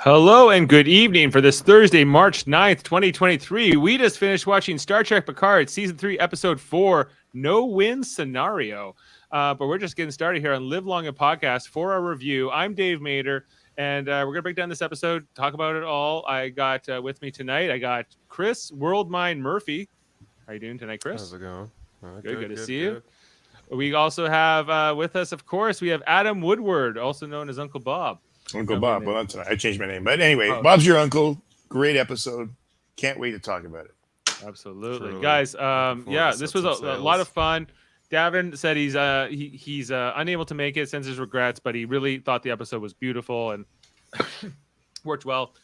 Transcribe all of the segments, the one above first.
Hello and good evening for this Thursday, March 9th, 2023. We just finished watching Star Trek Picard, Season 3, Episode 4, No-Win Scenario. But we're just getting started here on Live Long and Podcast for our review. I'm Dave Mader, and we're going to break down this episode, talk about it all. I got with me tonight, I got Chris Worldmind Murphy. How you doing tonight, Chris? How's it going? Good to see you. We also have with us, of course, we have Adam Woodward, also known as Uncle Bob. Uncle Bob. Well, that's I changed my name, but anyway, Bob's your uncle. Great episode. Can't wait to talk about it. Absolutely, Truly. guys. This was a lot of fun. Davin said he's unable to make it, sends his regrets, but he really thought the episode was beautiful and worked well.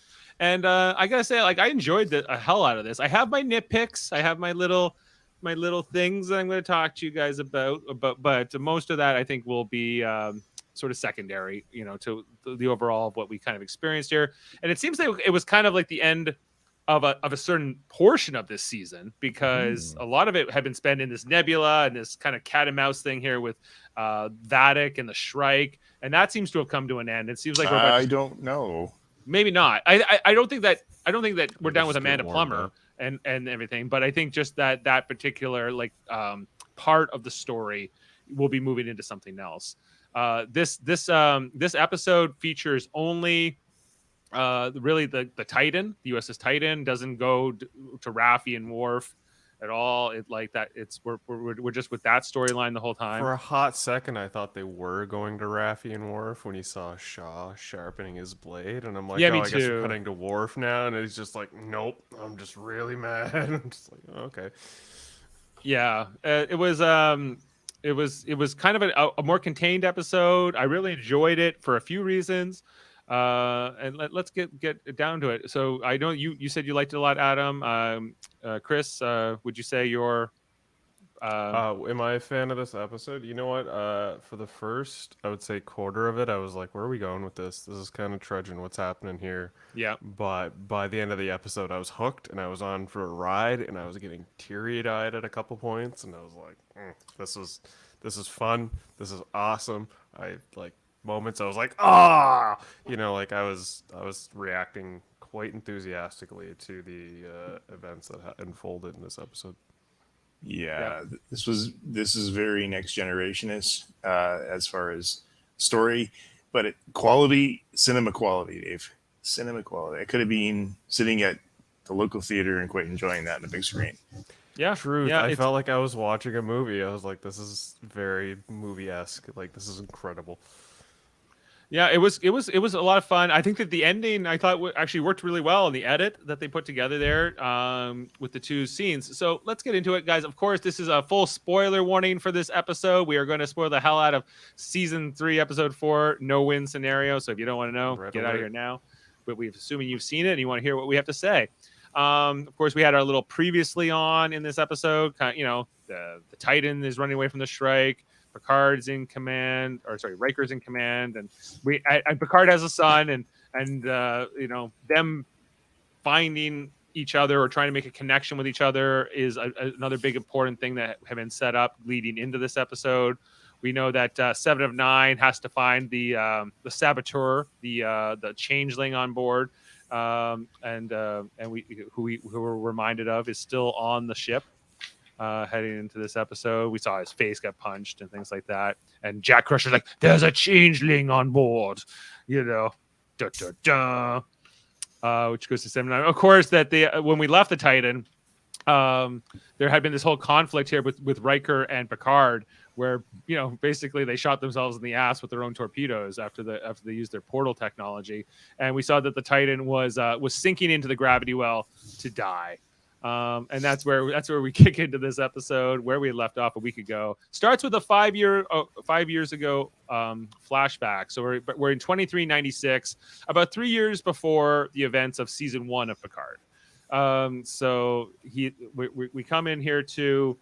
And I gotta say, like, I enjoyed the hell out of this. I have my nitpicks. I have my little things that I'm going to talk to you guys about. But most of that I think will be sort of secondary, to the overall of what we kind of experienced here. And it seems like it was kind of like the end of a certain portion of this season, because a lot of it had been spent in this nebula and this kind of cat and mouse thing here with Vadic and the Shrike, and that seems to have come to an end. It seems like I don't know. Maybe not. I don't think that we're done with Amanda Plummer and everything, but I think just that particular part of the story will be moving into something else. This episode features only really the Titan, the USS Titan. Doesn't go to Raffi and Worf at all. We're just with that storyline the whole time. For a hot second, I thought they were going to Raffi and Worf when he saw Shaw sharpening his blade, and I'm like, yeah, me I guess too. we're cutting to Worf now, and he's just like, nope, I'm just really mad. I'm just like, okay. Yeah, it was kind of a more contained episode. I really enjoyed it for a few reasons. And let's get down to it. So I know you said you liked it a lot, Adam. Chris, would you say you're am I a fan of this episode? You know what? For the first, I would say quarter of it, I was like, where are we going with this? This is kind of trudging. What's happening here? Yeah. But by the end of the episode, I was hooked, and I was on for a ride, and I was getting teary-eyed at a couple points, and I was like, this is fun. This is awesome. I like moments I was like, I was reacting quite enthusiastically to the events that unfolded in this episode. Yeah, this is very next generationist as far as story, but cinema quality, Dave. Cinema quality. I could have been sitting at the local theater and quite enjoying that in the big screen. Yeah, Truth. Yeah, I felt like I was watching a movie. I was like, this is very movie-esque. Like, this is incredible. Yeah, it was a lot of fun. I think that the ending I thought actually worked really well in the edit that they put together there with the two scenes. So let's get into it, guys. Of course, this is a full spoiler warning for this episode. We are going to spoil the hell out of Season 3, Episode 4, No-Win Scenario. So if you don't want to know, get out of here now. But we're assuming you've seen it and you want to hear what we have to say. Of course, we had our little previously on in this episode. The Titan is running away from the Shrike. Picard's in command, Riker's in command, and Picard has a son, and them finding each other or trying to make a connection with each other is another big important thing that have been set up leading into this episode. We know that 7 of 9 has to find the saboteur, the changeling on board, and we were reminded of is still on the ship. Heading into this episode, we saw his face get punched and things like that. And Jack Crusher's like, "There's a changeling on board," da da da. Which goes to 7-9. Of course, that when we left the Titan, there had been this whole conflict here with Riker and Picard, where basically they shot themselves in the ass with their own torpedoes after they used their portal technology, and we saw that the Titan was sinking into the gravity well to die. And that's where we kick into this episode where we left off a week ago. Starts with a 5 years ago flashback. So we're in 2396, about 3 years before the events of season 1 of Picard. So we come in here to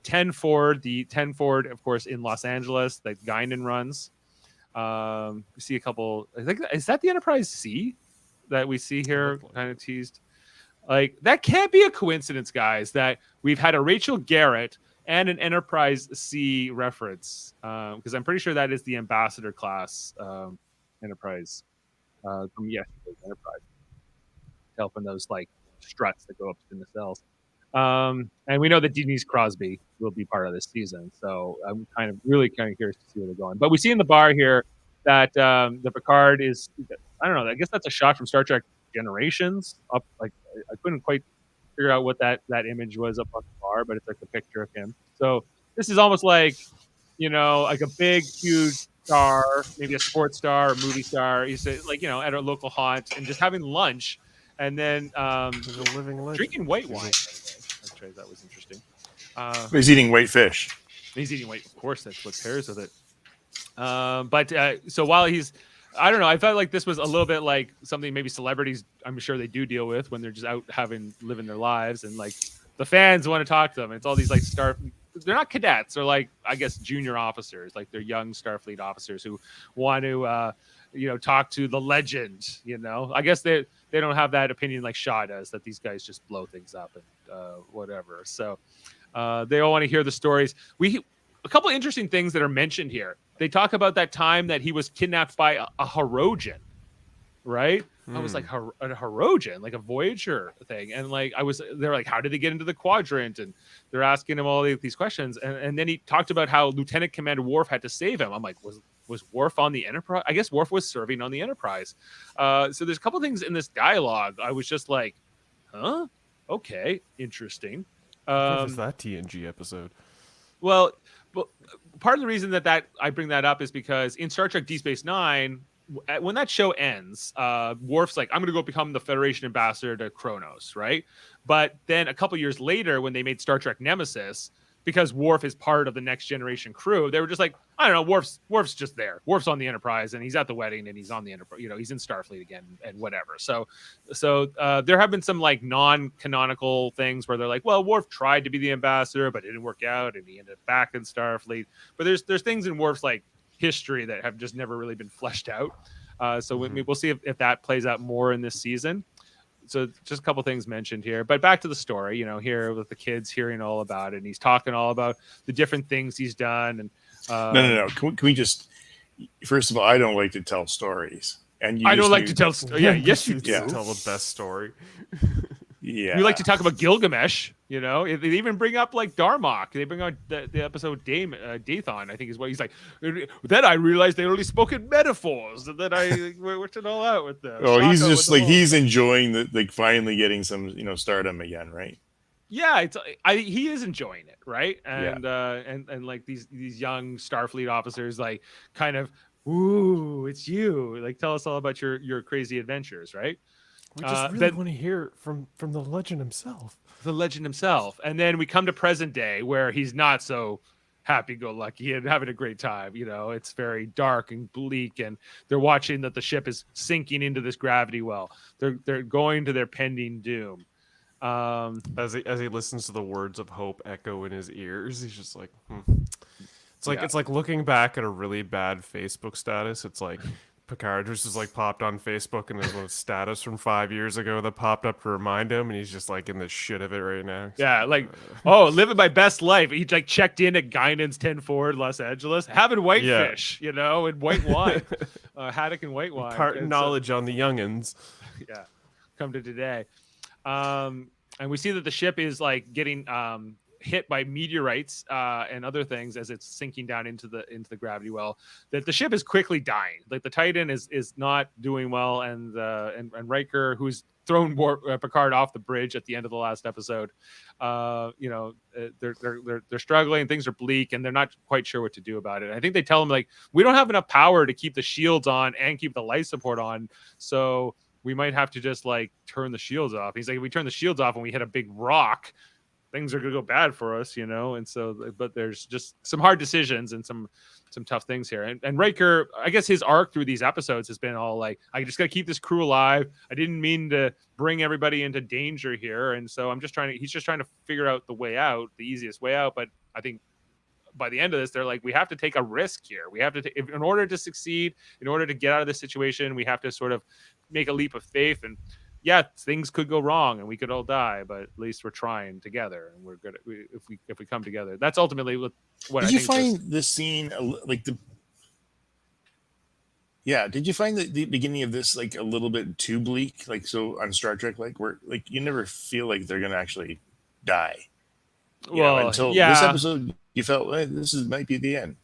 10 Ford, of course, in Los Angeles that Guinan runs. We see a couple. I think is that the Enterprise C that we see here, kind of teased. Like, that can't be a coincidence, guys, that we've had a Rachel Garrett and an Enterprise C reference, because I'm pretty sure that is the Ambassador class Enterprise from yesterday's Enterprise. Tell from those like struts that go up in the cells. And we know that Denise Crosby will be part of this season, so I'm really kind of curious to see where they're going. But we see in the bar here that the Picard is, I don't know, I guess that's a shot from Star Trek Generations. Up, like I couldn't quite figure out what that image was up on the bar, but it's like a picture of him. So this is almost like, like a big, huge star, maybe a sports star or movie star. He's like, at a local haunt and just having lunch, and then He's a living legend. drinking white wine. Actually, that was interesting. He's eating white fish. He's eating white. Of course, that's what pairs with it. But so while he's, I don't know, I felt like this was a little bit like something maybe celebrities, I'm sure they do deal with when they're just out living their lives, and like the fans want to talk to them. It's all these like they're not cadets, they're like, I guess, junior officers, like they're young Starfleet officers who want to, talk to the legend. I guess they don't have that opinion like Shaw does, that these guys just blow things up and whatever. So they all want to hear the stories. A couple of interesting things that are mentioned here. They talk about that time that he was kidnapped by a Hirogen, right? I was like, a Hirogen, like a Voyager thing. And like, they're like, how did they get into the quadrant? And they're asking him all these questions. And then he talked about how Lieutenant Commander Worf had to save him. I'm like, was Worf on the Enterprise? I guess Worf was serving on the Enterprise. So there's a couple things in this dialogue. I was just like, huh? Okay, interesting. What was that TNG episode? Well, part of the reason that I bring that up is because in Star Trek Deep Space Nine, when that show ends, Worf's like, I'm going to go become the Federation ambassador to Kronos, right? But then a couple years later, when they made Star Trek Nemesis, because Worf is part of the Next Generation crew, they were just like, I don't know, Worf's just there. Worf's on the Enterprise, and he's at the wedding, and he's on the Enterprise. He's in Starfleet again, and whatever. So there have been some like non-canonical things where they're like, well, Worf tried to be the ambassador, but it didn't work out, and he ended up back in Starfleet. But there's things in Worf's like history that have just never really been fleshed out. So we'll see if that plays out more in this season. So just a couple things mentioned here, but back to the story, here with the kids hearing all about it, and he's talking all about the different things he's done. And No. Can we just, first of all, I don't like to tell stories, and I don't like to tell. Yeah, yes, you do. Tell the best story. Yeah, we like to talk about Gilgamesh. They even bring up like Darmok. They bring out the episode Dathon, I think is what he's like. Then I realized they only spoke in metaphors, and then I worked it all out with them. Oh, he's just like, he's enjoying like finally getting some stardom again, right? Yeah, he is enjoying it, right? And and like these young Starfleet officers like kind of, ooh, it's you. Like, tell us all about your crazy adventures, right? We just really want to hear from the legend himself. The legend himself. And then we come to present day where he's not so happy-go-lucky and having a great time. It's very dark and bleak, and they're watching that the ship is sinking into this gravity well. They're going to their pending doom. As he listens to the words of hope echo in his ears, he's just like, It's like looking back at a really bad Facebook status. It's like Picard just like popped on Facebook and there's a status from 5 years ago that popped up to remind him, and he's just like in the shit of it right now. Yeah, like, living my best life. He like checked in at Guinan's 10 Forward, Los Angeles, having whitefish, and white wine, haddock and white wine. Part knowledge on the youngins. Yeah, come to today, and we see that the ship is like getting hit by meteorites and other things as it's sinking down into the gravity well. That the ship is quickly dying. Like the Titan is not doing well, and Riker, who's thrown Picard off the bridge at the end of the last episode, they're struggling. Things are bleak, and they're not quite sure what to do about it. I think they tell him like, we don't have enough power to keep the shields on and keep the life support on, so we might have to just like turn the shields off. He's like, if we turn the shields off and we hit a big rock, things are going to go bad for us, and so, but there's just some hard decisions and some tough things here. And Riker, I guess his arc through these episodes has been all like, I just got to keep this crew alive. I didn't mean to bring everybody into danger here. And so he's just trying to figure out the way out, the easiest way out. But I think by the end of this, they're like, we have to take a risk here. We have to, in order to succeed, in order to get out of this situation, we have to sort of make a leap of faith. And yeah, things could go wrong and we could all die, but at least we're trying together, and we're good if we come together. That's ultimately what I think. Did you find this scene like Yeah. Did you find the beginning of this like a little bit too bleak? Like so on Star Trek, like where like you never feel like they're gonna actually die. Well, Until this yeah, episode, you felt this is might be the end.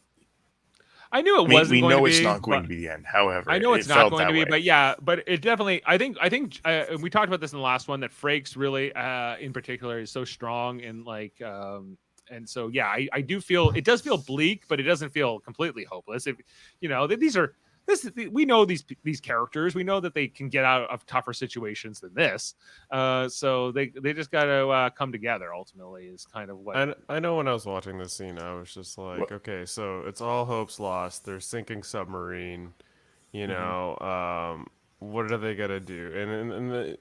I knew I it mean, wasn't we going to know it's be, not going but to be the end. However, I know it it's not felt going to that be, way. but yeah, but it definitely. I think we talked about this in the last one that Frakes really, in particular, is so strong and like, and so yeah, I do feel it does feel bleak, but it doesn't feel completely hopeless. If these are we know these characters, we know that they can get out of tougher situations than this. So they just got to come together. Ultimately, is kind of what. I know when I was watching this scene, I was just like, Well, okay, so it's all hope's lost. They're sinking submarine. You Mhm. know, what are they gonna do? And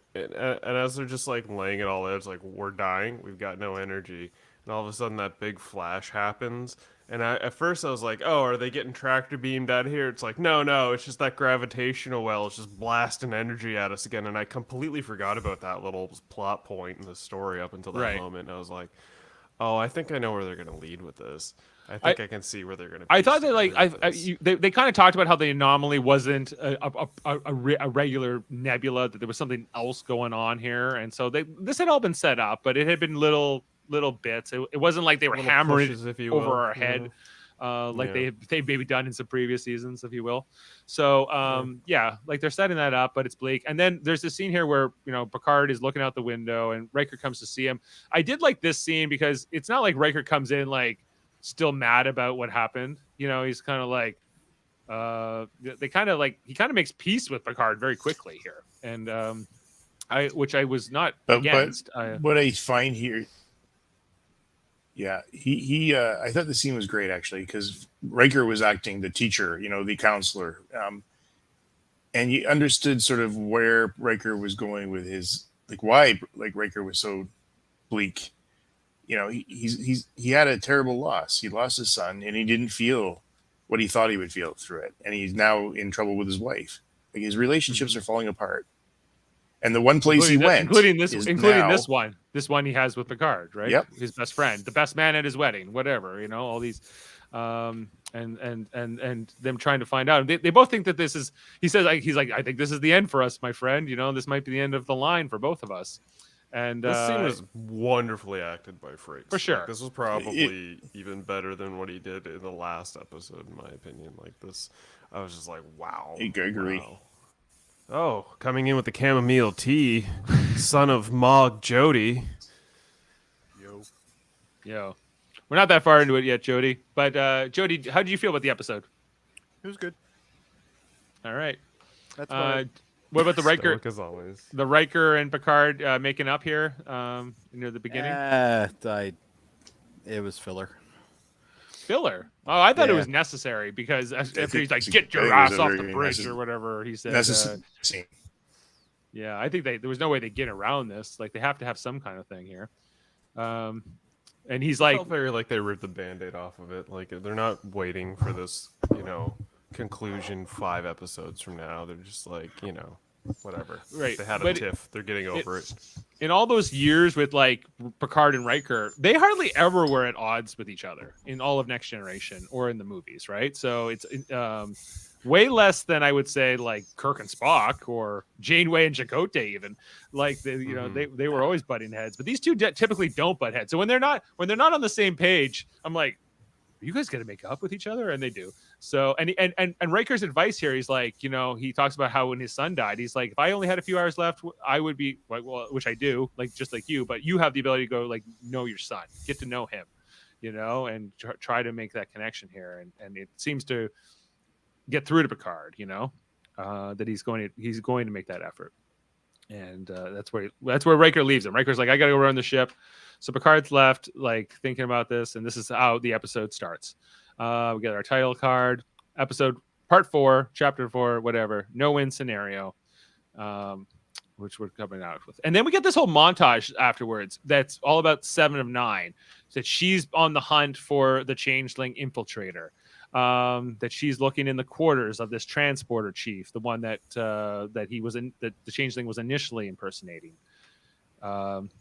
as they're just like laying it all out, it's like we're dying. We've got no energy. And all of a sudden, that big flash happens. And at first, I was like, "Oh, are they getting tractor beamed out of here?" It's like, no, it's just that gravitational well. It's just blasting energy at us again. And I completely forgot about that little plot point in the story up until that Right. moment. And I was like, "Oh, I think I know where they're gonna lead with this. I I think I can see where they're gonna." I Piece thought that like together with this." they kind of talked about how the anomaly wasn't a regular nebula, that there was something else going on here, and so this had all been set up, but it had been little bits. It wasn't like they were Little hammering it pushes, if you over will. our head, like Yeah. they maybe done in some previous seasons, if you will. So Yeah. yeah, like they're setting that up, but it's bleak. And then there's this scene here where Picard is looking out the window and Riker comes to see him. I did like this scene because it's not like Riker comes in like still mad about what happened. He's kind of like they kind of like he kind of makes peace with Picard very quickly here. And which I was not but against. what I find here, yeah, he I thought the scene was great actually because Riker was acting the teacher, the counselor, and you understood sort of where Riker was going with his like why like Riker was so bleak. He had a terrible loss. He lost his son, and he didn't feel what he thought he would feel through it, and he's now in trouble with his wife. Like his relationships are falling apart, and the one place he went including this is including now. this one he has with Picard, right? Yep. His best friend, the best man at his wedding, whatever, all these and them trying to find out. They both think that this is, he says, like, he's like, I think this is the end for us, my friend. This might be the end of the line for both of us. And This scene was wonderfully acted by Frakes. For sure. Like, this was probably even better than what he did in the last episode, in my opinion. Like this, I was just like, wow. Hey, Gregory. Wow. Oh, coming in with the chamomile tea, son of Mog Jody. Yo, we're not that far into it yet, Jody. But Jody, how did you feel about the episode? It was good. All right. That's what What about the Riker? Stoic as always. The Riker and Picard making up here near the beginning. it was filler. Filler. Oh, I thought it Yeah. was necessary because after think he's like, it's a- "Get I your think it was ass a off very the bridge" necessary- or whatever he said. That's a scene. Yeah, I think there was no way they get around this. Like they have to have some kind of thing here. And he's I like, felt very like they ripped the band-aid off of it. Like they're not waiting for this, conclusion 5 episodes from now. They're just like, whatever. Right, They had a but tiff. They're getting over it. in all those years with like Picard and Riker, they hardly ever were at odds with each other in all of Next Generation or in the movies, right? So it's way less than I would say like Kirk and Spock or Janeway and Chakotay even. Like they were always butting heads, but these two typically don't butt heads. So when they're not on the same page, I'm like, are you guys gonna make up with each other? And they do. So and Riker's advice here, he's like, he talks about how when his son died, he's like, if I only had a few hours left, I would be like, well, which I do, like just like you, but you have the ability to go like know your son, get to know him, and try to make that connection here, and it seems to get through to Picard, that he's going to make that effort, and that's where Riker leaves him. Riker's like, I gotta go run the ship. So Picard's left, like thinking about this, and this is how the episode starts. We get our title card, episode part 4, chapter 4, whatever, no win scenario, which we're coming out with, and then we get this whole montage afterwards that's all about 7 of 9, that she's on the hunt for the changeling infiltrator. That she's looking in the quarters of this transporter chief, the one that that the changeling was initially impersonating.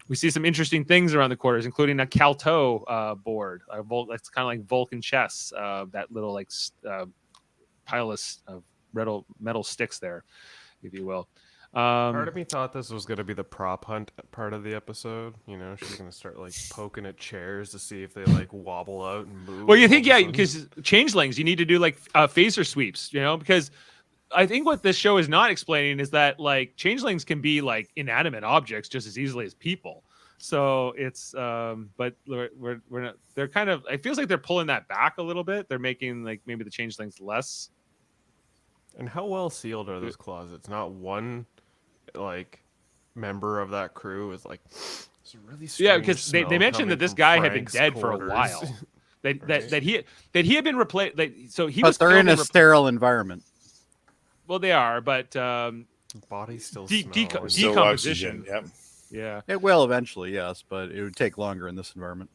We see some interesting things around the quarters, including a Calto board, that's kind of like Vulcan chess, that little like pile of metal sticks there, if you will. Part of me thought this was going to be the prop hunt part of the episode. She's going to start like poking at chairs to see if they like wobble out and move. Well, you think, all of a yeah, sudden. because changelings, you need to do like phaser sweeps, because I think what this show is not explaining is that like changelings can be like inanimate objects just as easily as people. So it's, but we're not. They're kind of. It feels like they're pulling that back a little bit. They're making like maybe the changelings less. And how well sealed are those closets? Not one like member of that crew is like. It's a really strange because they smell mentioned that coming this from guy had been Frank's dead for a quarters. while. That Right. he had been replaced. So he But was. they're killed in a and sterile environment. well, they are, but Body still deco- smell. Still decomposition. oxygen. Yep. yeah. It will eventually, yes, but it would take longer in this environment.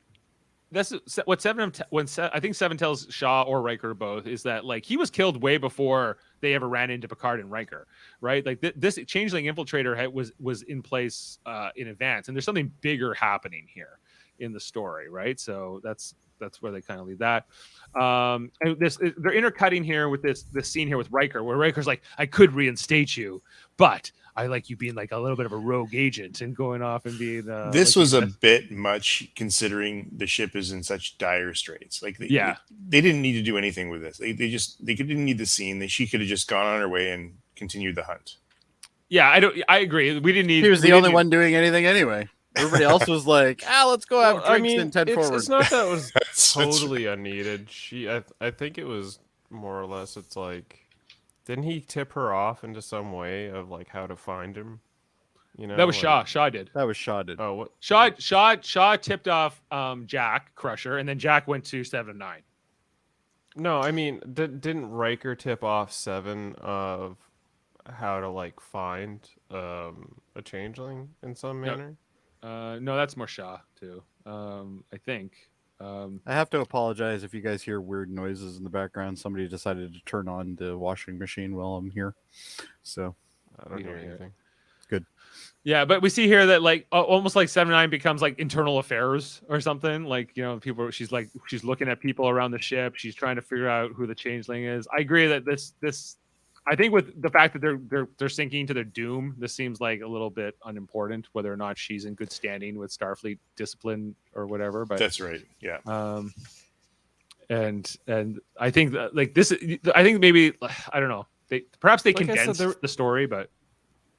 That's what I think Seven tells Shaw or Riker both is that like he was killed way before they ever ran into Picard and Riker, right? Like this changeling infiltrator was in place in advance, and there's something bigger happening here in the story, right? So that's where they kind of leave that. And they're intercutting here with this scene here with Riker, where Riker's like, I could reinstate you, but I like you being like a little bit of a rogue agent and going off and being. This like, was a bit much considering the ship is in such dire straits. Like, they didn't need to do anything with this. They didn't need the scene. She could have just gone on her way and continued the hunt. Yeah, I agree. We didn't need. He was we the only didn't- one doing anything anyway. Everybody else was like, let's go have drinks and head forward. It's not that it was That's totally unneeded. I think it was more or less. It's like, didn't he tip her off into some way of like how to find him? That was like, Shaw. Shaw did. That was shotted. Oh, what? Shaw tipped off Jack Crusher, and then Jack went to 7 9. No, I mean, didn't Riker tip off Seven of how to like find a changeling in some manner? No, that's more Shaw too. I think. I have to apologize if you guys hear weird noises in the background. Somebody decided to turn on the washing machine while I'm here. So I don't We hear don't hear it. anything. Yeah, but we see here that like almost like 7 9 becomes like internal affairs or something. Like people. She's looking at people around the ship. She's trying to figure out who the changeling is. I agree that this. I think with the fact that they're sinking to their doom, this seems like a little bit unimportant whether or not she's in good standing with Starfleet discipline or whatever. But That's right. Yeah. and I think that like this, I think maybe I don't know. Perhaps they Like I said, condensed the story, but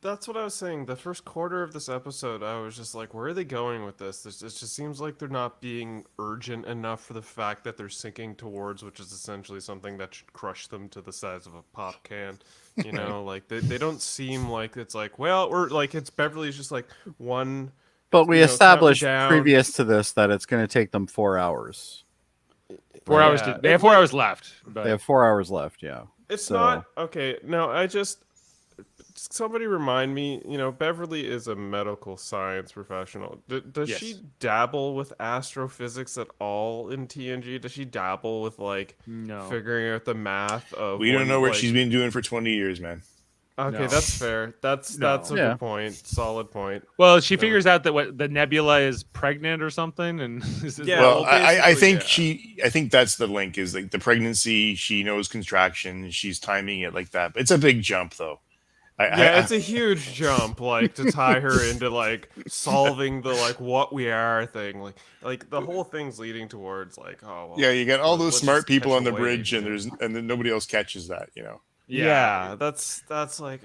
That's what I was saying. The first quarter of this episode, I was just like, where are they going with this? It just seems like they're not being urgent enough for the fact that they're sinking towards, which is essentially something that should crush them to the size of a pop can. Like they don't seem like it's like, well, or like it's Beverly's just like one. But we counting established down. previous to this that it's going to take them 4 hours. 4 hours. Yeah, They have 4 hours left. But They have 4 hours left, yeah. It's So- not okay. No, somebody remind me. Beverly is a medical science professional. Does Yes. she dabble with astrophysics at all in TNG? Does she dabble with like no. figuring out the math of? We don't when, know what like- she's been doing for 20 years, man. Okay, No. that's fair. That's No. a Yeah. good point. Solid point. Well, she No. figures out that the nebula is pregnant or something, and Yeah, Well, well, I think basically, I think that's the link is like the pregnancy. She knows contraction. She's timing it like that. But it's a big jump, though. Yeah, it's a huge jump, like to tie her into like solving the like what we are thing. Like the whole thing's leading towards like, oh well, yeah. You got all those let's smart just people catch on the a wave, bridge, you and know? then nobody else catches that. Yeah, that's like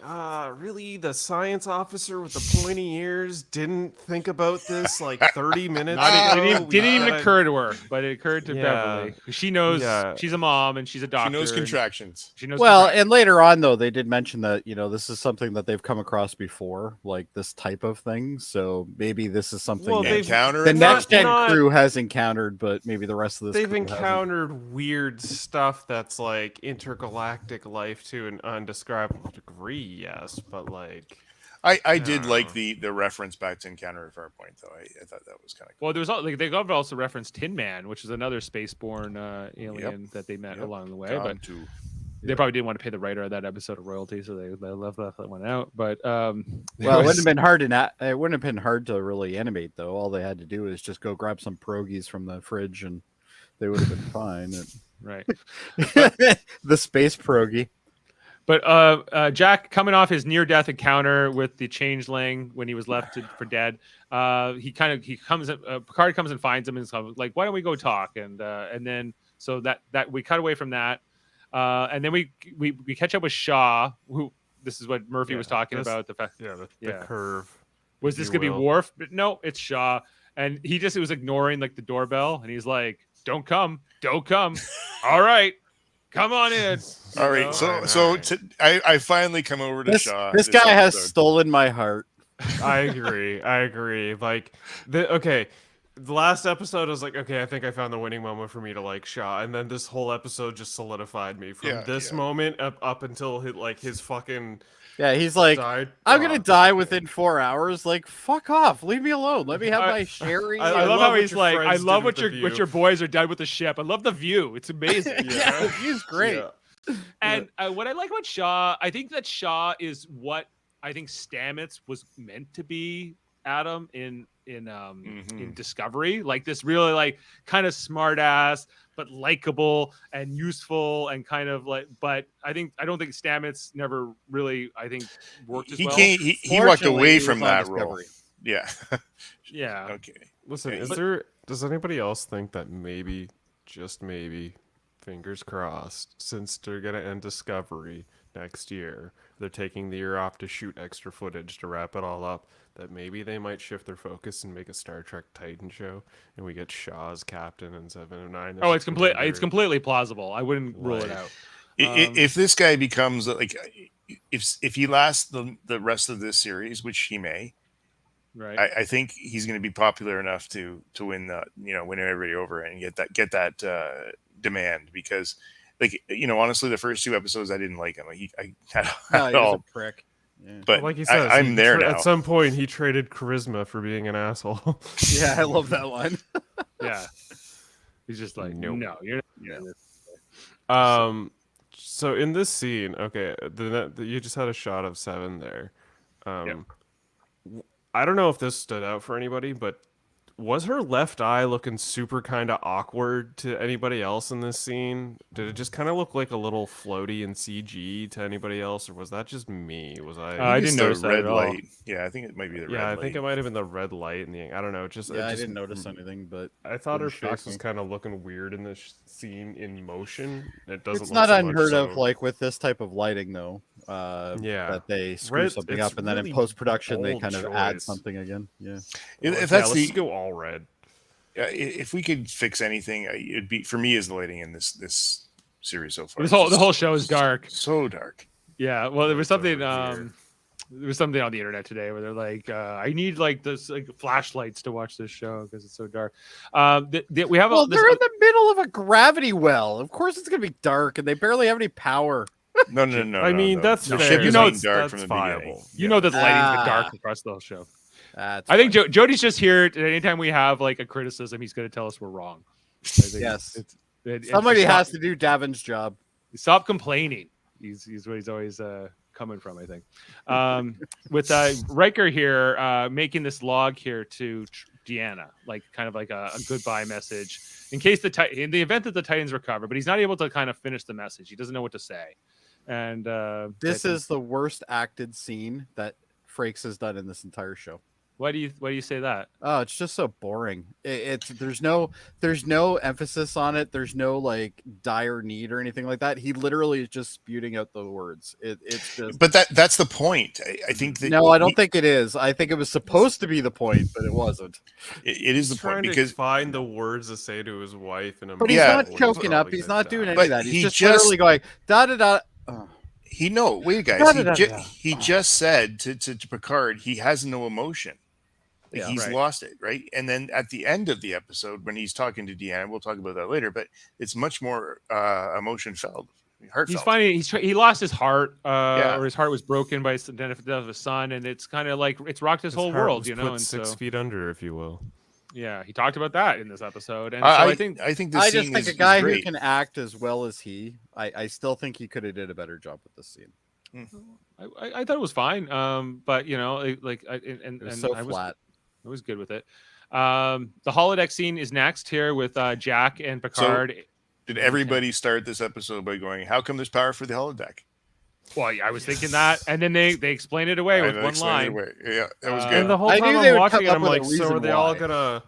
really the science officer with the pointy ears didn't think about this like 30 minutes Not, ago. it didn't even gotta- occur to her, but it occurred to Yeah. Beverly. She knows Yeah. she's a mom and she's a doctor. She knows and contractions. She knows Well, contractions. and later on, though, they did mention that, this is something that they've come across before, like this type of thing. So maybe this is something Well, that they've- Encounter the it. next gen not- crew has encountered, but maybe the rest of this They've crew hasn't. encountered weird stuff that's like intergalactic life to an undescribable degree, yes, but like I did Yeah. like the reference back to Encounter at Farpoint, though. I thought that was kind of cool. Well, there was they also referenced Tin Man, which is another spaceborne alien that they met Yep. along the way. Tom, But too. they probably didn't want to pay the writer of that episode of royalty, so they left that one out. But Well, it wouldn't have been hard it wouldn't have been hard to really animate, though. All they had to do is just go grab some pierogies from the fridge, and they would have been fine. right. The space pierogi. But Jack coming off his near-death encounter with the changeling when he was left for dead, Picard comes and finds him and is like, "Why don't we go talk?" And then so that we cut away from that, and then we catch up with Shaw, who this is what Murphy was talking about the fact. The curve. Was this gonna be Worf? But no, it's Shaw, and he was ignoring like the doorbell, and he's like, "Don't come, don't come." All right. Come on in. All right, I finally come over to Shaw. This guy has stolen my heart. I agree. Like, the last episode I was like, okay, I think I found the winning moment for me to like Shaw, and then this whole episode just solidified me from this moment up until his fucking he's like, died. I'm gonna die within 4 hours. Like, fuck off, leave me alone. Let me have my sherry. I love how he's like, I love what your boys are done with the ship. I love the view. It's amazing. The view's great. Yeah. And what I like about Shaw, I think that Shaw is what I think Stamets was meant to be, Adam, in Discovery, like this really like kind of smart ass but likable and useful and kind of like, but I don't think Stamets never really worked as well. He walked away from that role. Yeah. Yeah. Okay. Listen, does anybody else think that maybe, just maybe, fingers crossed, since they're gonna end Discovery next year, they're taking the year off to shoot extra footage to wrap it all up, that maybe they might shift their focus and make a Star Trek Titan show, and we get Shaw's captain and 7 of 9. Oh, it's completely plausible. I wouldn't rule it out. If this guy becomes like, if he lasts the rest of this series, which he may, right? I think he's going to be popular enough to win win everybody over and get that demand, because honestly, the first 2 episodes I didn't like him. He was a prick. Yeah. But like he says, I'm there now. At some point, he traded charisma for being an asshole. Yeah, I love that line. Yeah, he's just like, no, you're not. Yeah. So in this scene, okay, you just had a shot of 7 there. I don't know if this stood out for anybody, but was her left eye looking super kind of awkward to anybody else in this scene? Did it just kind of look like a little floaty in CG to anybody else, or was that just me? I didn't notice that at all. Light. Yeah, I think it might be the red light. Yeah, I think it might have been the red light in the. I don't know. I didn't notice anything, but I thought her face was kind of looking weird in this scene in motion. It doesn't. It's not unheard of, like with this type of lighting, though. That they screw something up, and then in post production they kind of add something again. Yeah. If that's let's go all red. If we could fix anything, it'd be for me is the lighting in this series so far. The whole show is dark. So dark. Yeah. Well, there was something. There was something on the internet today where they're like, "I need like this like flashlights to watch this show because it's so dark." We have. They're in the middle of a gravity well. Of course, it's gonna be dark, and they barely have any power. No. I mean, that's the fair. ship is dark from the beginning. You know that the lighting's been dark across the whole show. I think Jody's just here. Anytime we have like a criticism, he's going to tell us we're wrong. Yes. Somebody has to do Davin's job. Stop complaining. He's what he's always coming from, I think. With Riker here making this log here to Deanna, like kind of like a goodbye message in case in the event that the Titans recover, but he's not able to kind of finish the message. He doesn't know what to say. And this is the worst acted scene that Frakes has done in this entire show. Why do you say that? Oh, it's just so boring. There's no emphasis on it. There's no like dire need or anything like that. He literally is just spewing out the words. It's just. But that's the point. I think that. No, I don't think it is. I think it was supposed to be the point, but it wasn't. It is the point because find the words to say to his wife in a. But he's not choking up. He's not doing any of that. He's just literally going da da da. Wait, guys. He just said to Picard he has no emotion. He's lost it, right? And then at the end of the episode, when he's talking to Deanna, we'll talk about that later, but it's much more emotion felt, heartfelt. He's finding he lost his heart, or his heart was broken by the death of his son, and it's kind of like it's rocked his whole world, you know. And 6 feet under, if you will. Yeah, he talked about that in this episode, and so I think this I just think a guy who can act as well as I still think he could have did a better job with this scene. I thought it was fine, but you know, it was so flat. I was good with it. The holodeck scene is next here with Jack and Picard. So, did everybody start this episode by going, "How come there's power for the holodeck"? Well, yeah, I was thinking that, and then they explained it away with I one explained it line. away. Yeah, that was Uh, good. And the whole I time knew they I'm would watching come it, up I'm with a like, so reason are they all why. gonna?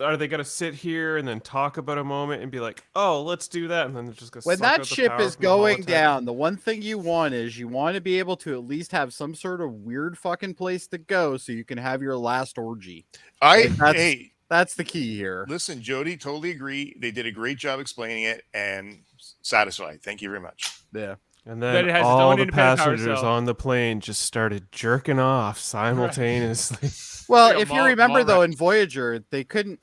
Are they gonna sit here and then talk about a moment and be like, "Oh, let's do that," and then they're just gonna When suck that out the ship power is from the going holodeck? down, the one thing you want is you want to be able to at least have some sort of weird fucking place to go so you can have your last orgy. Like, Hey, that's the key here. listen, Jody, totally agree. They did a great job explaining it and satisfied. Thank you very much. Yeah. And Then then it has its all own the independent power passengers cell. on the plane just started jerking off simultaneously. Well, Like a if you mall- remember mall though, rat. in Voyager, they couldn't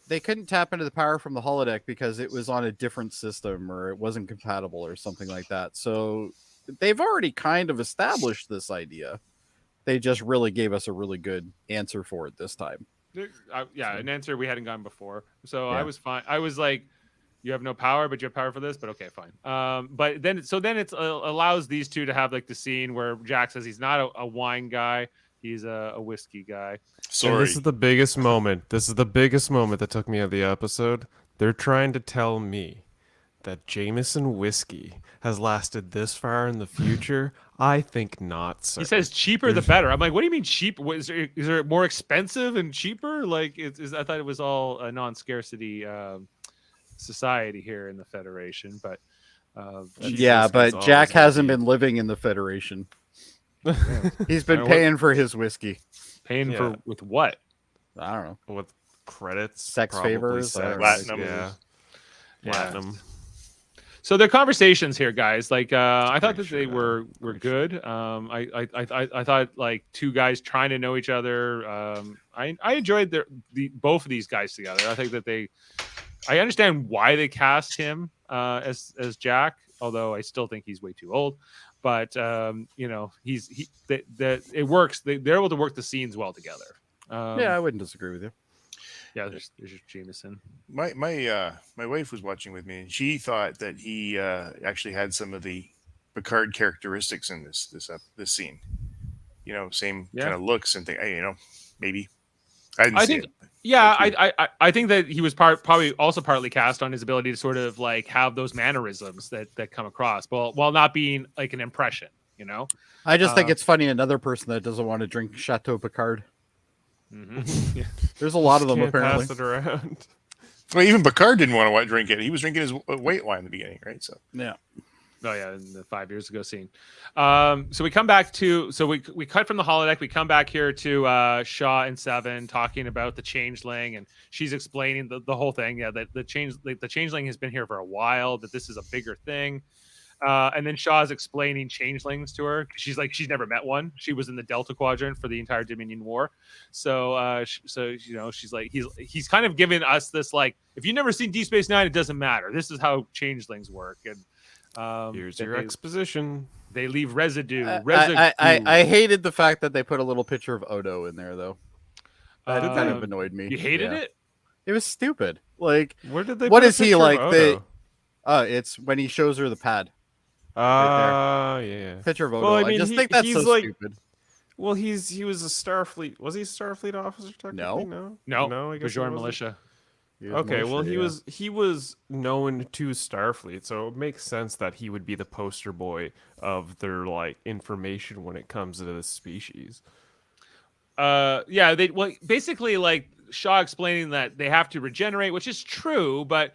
tap into the power from the holodeck because it was on a different system or it wasn't compatible or something like that. So they've already kind of established this idea. They just really gave us a really good answer for it this time. Yeah, an answer we hadn't gotten before. So I Yeah. was fine. I was like, you have no power, but you have power for this. But okay, fine. But then it allows these two to have like the scene where Jack says he's not a wine guy, he's a whiskey guy. And Sorry. this is the biggest moment. This is the biggest moment that took me out of the episode. They're trying to tell me that Jameson whiskey has lasted this far in the future. I think not, sir. He says cheaper the better. I'm like, what do you mean cheap? Is there more expensive and cheaper? Like, I thought it was all a non-scarcity society here in the Federation, but Yeah, whiskey's but always Jack gonna hasn't be- been living in the Federation. He's been What- paying for his whiskey. paying Yeah. for with what? I don't know. with credits, Sex probably favors, sex, Platinum. yeah, Yeah. platinum. So their conversations here, guys, like I thought Pretty that they sure were good. I thought like two guys trying to know each other. I enjoyed both of these guys together. I think that I understand why they cast him as Jack, although I still think he's way too old. But it works. They're able to work the scenes well together. Yeah, I wouldn't disagree with you. Yeah. There's Jameson. My wife was watching with me, and she thought that he actually had some of the Picard characteristics in this scene. You know, same Yeah. kind of looks and thing. Maybe. I didn't I see think- it. Yeah, Thank I think that he was probably also partly cast on his ability to sort of like have those mannerisms that come across, while not being like an impression. You know. I just think Uh, it's funny another person that doesn't want to drink Chateau Picard. Yeah. There's a lot of them Can't apparently. pass it around. Well, even Picard didn't want to drink it. He was drinking his white wine in the beginning, right? So Yeah. Oh yeah, in the 5 years ago scene. So we come back to we cut from the holodeck. We come back here to Shaw and Seven talking about the changeling, and she's explaining the whole thing. Yeah, that the changeling has been here for a while. That this is a bigger thing. And then Shaw's explaining changelings to her. She's like, she's never met one. She was in the Delta Quadrant for the entire Dominion War. So she's like, he's kind of giving us this like, if you've never seen Deep Space Nine, it doesn't matter. This is how changelings work. And Here's that your exposition. they leave residue. I hated the fact that they put a little picture of Odo in there though. That kind of Um, annoyed me. You hated Yeah. it? It was stupid. Like, Where did they? what put a is he picture of like? Odo? It's when he shows her the pad. Yeah. Picture of Odo. Well, I I mean, just think that's he's so like- stupid. Well, he was a Starfleet. Was he a Starfleet officer technically? No. No, I guess he Bajoran wasn't. militia. He was Okay, well, militia, he was known to Starfleet, so it makes sense that he would be the poster boy of their like information when it comes to this species. Basically like Shaw explaining that they have to regenerate, which is true, but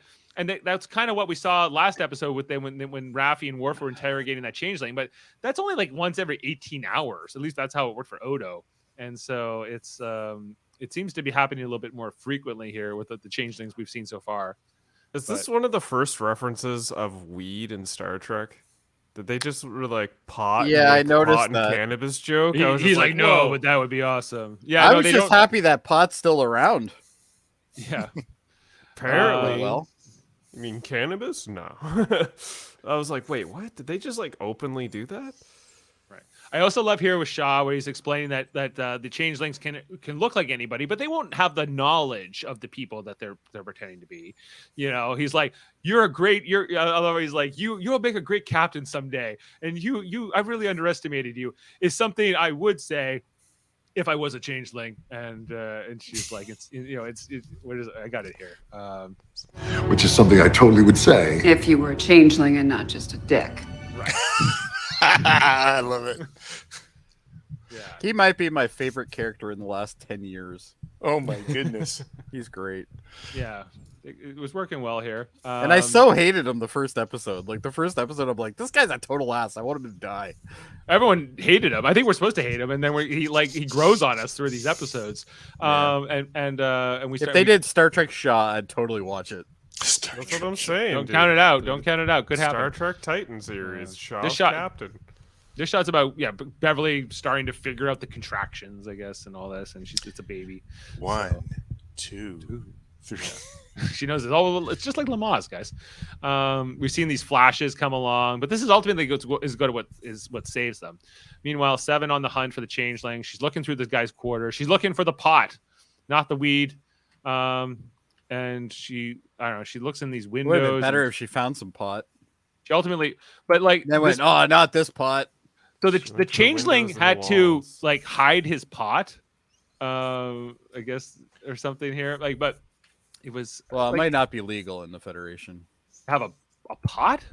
that's kind of what we saw last episode with them when Raffi and Worf were interrogating that changeling. But that's only like once every 18 hours. At least that's how it worked for Odo. And so it seems to be happening a little bit more frequently here with the changelings we've seen so far. Is this one of the first references of weed in Star Trek? Did they just were like pot? Yeah, and, I like, noticed pot and that. cannabis joke. I was He's just like, no, whoa. but that would be awesome. Yeah, I no, was they just don't. happy that pot's still around. Yeah. Apparently, well, I mean cannabis? No. I was like, wait, what? Did they just like openly do that? I also love here with Shaw where he's explaining that the changelings can look like anybody, but they won't have the knowledge of the people that they're pretending to be. You know, he's like, I love how he's like, you'll make a great captain someday, and I've really underestimated you. Is something I would say if I was a changeling. And she's like, what is it? I got it here. Which is something I totally would say. If you were a changeling and not just a dick. Right. I love it. Yeah. He might be my favorite character in the last 10 years. Oh my goodness. He's great. Yeah. It was working well here. And I so hated him the first episode. Like the first episode, I'm like, this guy's a total ass. I want him to die. Everyone hated him. I think we're supposed to hate him, and then he grows on us through these episodes. Yeah. And we If they did Star Trek Shaw, I'd totally watch it. Star That's what Trek. I'm saying. don't dude. count it out. Don't count it out. Could Star happen. Trek Titan series. Shaw This shot- Captain. This shot's about Beverly starting to figure out the contractions, I guess, and all this, and it's a baby. 1, 2, 3. She knows it all. It's just like Lamaze, guys. We've seen these flashes come along, but this is ultimately what saves them. Meanwhile, Seven on the hunt for the changeling. She's looking through this guy's quarters. She's looking for the pot, not the weed. And she looks in these windows. Would have been better if she found some pot. She ultimately, but like They went, oh, not this pot. so the Look through changeling windows and the had to walls. like hide his pot, I guess, or something here. Like, but it was Well, it like, might not be legal in the Federation. have a pot.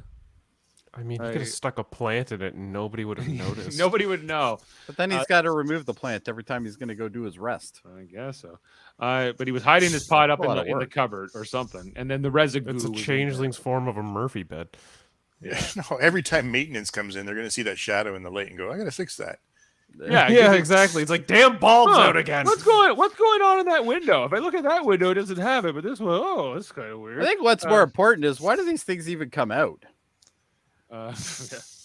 I mean, he could have stuck a plant in it and nobody would have noticed. Nobody would know. But then he's got to remove the plant every time he's going to go do his rest. I guess so. But he was hiding his pot up A in lot the, of in the work. cupboard or something, and then the residue. It's a was in changeling's form of a Murphy bed. Yeah. No, every time maintenance comes in, they're going to see that shadow in the light and go, I got to fix that. there. Yeah, Yeah, 'cause exactly. It's like, damn, bulb's Huh, out again. What's going on in that window? If I look at that window, it doesn't have it, but this one, oh, that's kind of weird. I think what's more important is why do these things even come out? Yeah.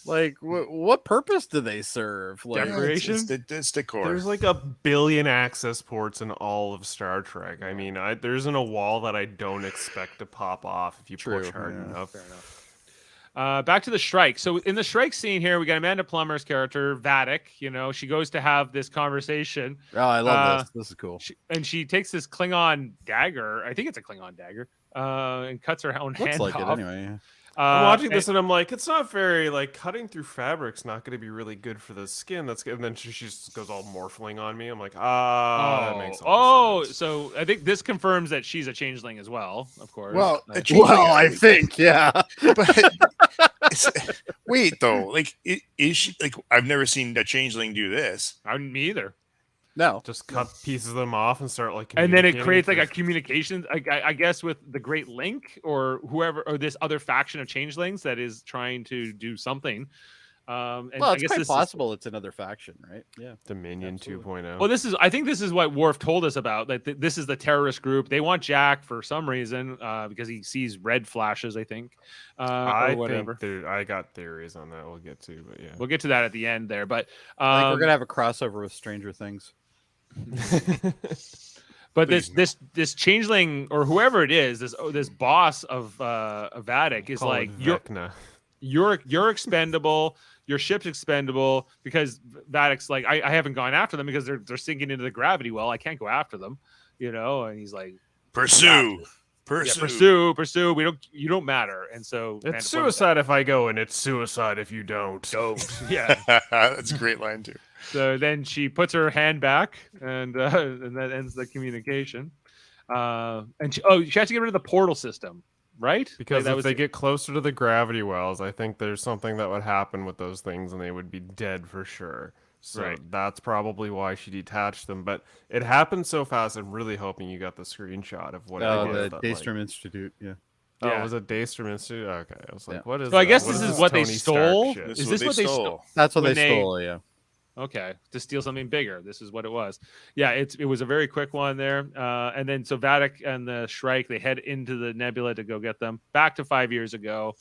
Like, what purpose do they serve? Like, Decoration? It's decor. There's like 1 billion access ports in all of Star Trek. I mean, there isn't a wall that I don't expect to pop off if you True, push hard yeah. enough. Fair enough. Back to the strike. So in the strike scene here, we got Amanda Plummer's character, Vatic. You know, she goes to have this conversation, oh, I love this. This is cool. and she takes this Klingon dagger. I think it's a Klingon dagger, and cuts her own Looks hand like off. it anyway. Yeah. I'm watching and- this and I'm like, it's not very like cutting through fabric's not going to be really good for the skin. That's good. And then she just goes all morphling on me. I'm like, that makes all sense. So I think this confirms that she's a changeling as well, of course. Well, Uh, a changeling, I think, yeah. but wait though, like is she like I've never seen a changeling do this. me either. No. Just cut pieces of them off and start like. And then it communicating creates like a through- communication, I guess, with the Great Link or whoever, or this other faction of changelings that is trying to do something. And Well, I it's guess quite this possible it's another faction, right? Yeah. Dominion Absolutely. 2.0. Well, I think this is what Worf told us about. That this is the terrorist group. They want Jack for some reason, because he sees red flashes. I think, I or whatever. think I got theories on that. We'll get to, but yeah. We'll get to that at the end there. But I think we're gonna have a crossover with Stranger Things. But Please this changeling or whoever it is, this boss of Vatic is Call like it Vecna. you're expendable. Your ship's expendable because Vadic's like I haven't gone after them because they're sinking into the gravity well. I can't go after them, you know. And he's like, Pursue. pursue. You don't matter. And so Amanda It's Plummer's suicide if I go, and it's suicide if you don't. Don't. Yeah. That's a great line too. So then she puts her hand back, and that ends the communication. And she has to get rid of the portal system, right? Because Like, if they get closer to the gravity wells, I think there's something that would happen with those things, and they would be dead for sure. So Right. that's probably why she detached them. But it happened so fast. I'm really hoping you got the screenshot of what it Oh, was. the that, like- Daystrom Institute. Yeah. Oh, Yeah. was it Daystrom Institute? Okay, I was like, Yeah. what is? So I that? guess What this is is what they Tony Stark stole? shit? This Is is this what they stole? That's what When they they- stole. Yeah. Okay, to steal something bigger. This is what it was. Yeah, it was a very quick one there. And then so Vatic and the Shrike, they head into the nebula to go get them. Back to 5 years ago,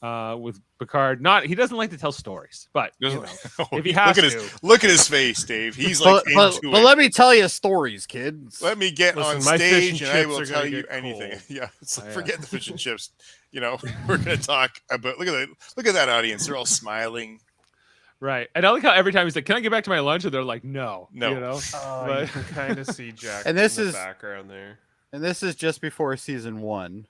with Picard. He doesn't like to tell stories, but you know, if he has look at his face, Dave. He's like But into let it. me tell you stories, kids. Let me get Listen, on my fish and stage and I chips will are tell gonna you get anything. cold. Yeah, it's like, Yeah. forget the fish and chips. You know, we're gonna talk about. Look at that audience. They're all smiling. right. And I like how every time he's like, "Can I get back to my lunch?" And they're like, "No, No. You know, Oh, But- you can kind of see Jack And this in the is- background there. And this is just before season 1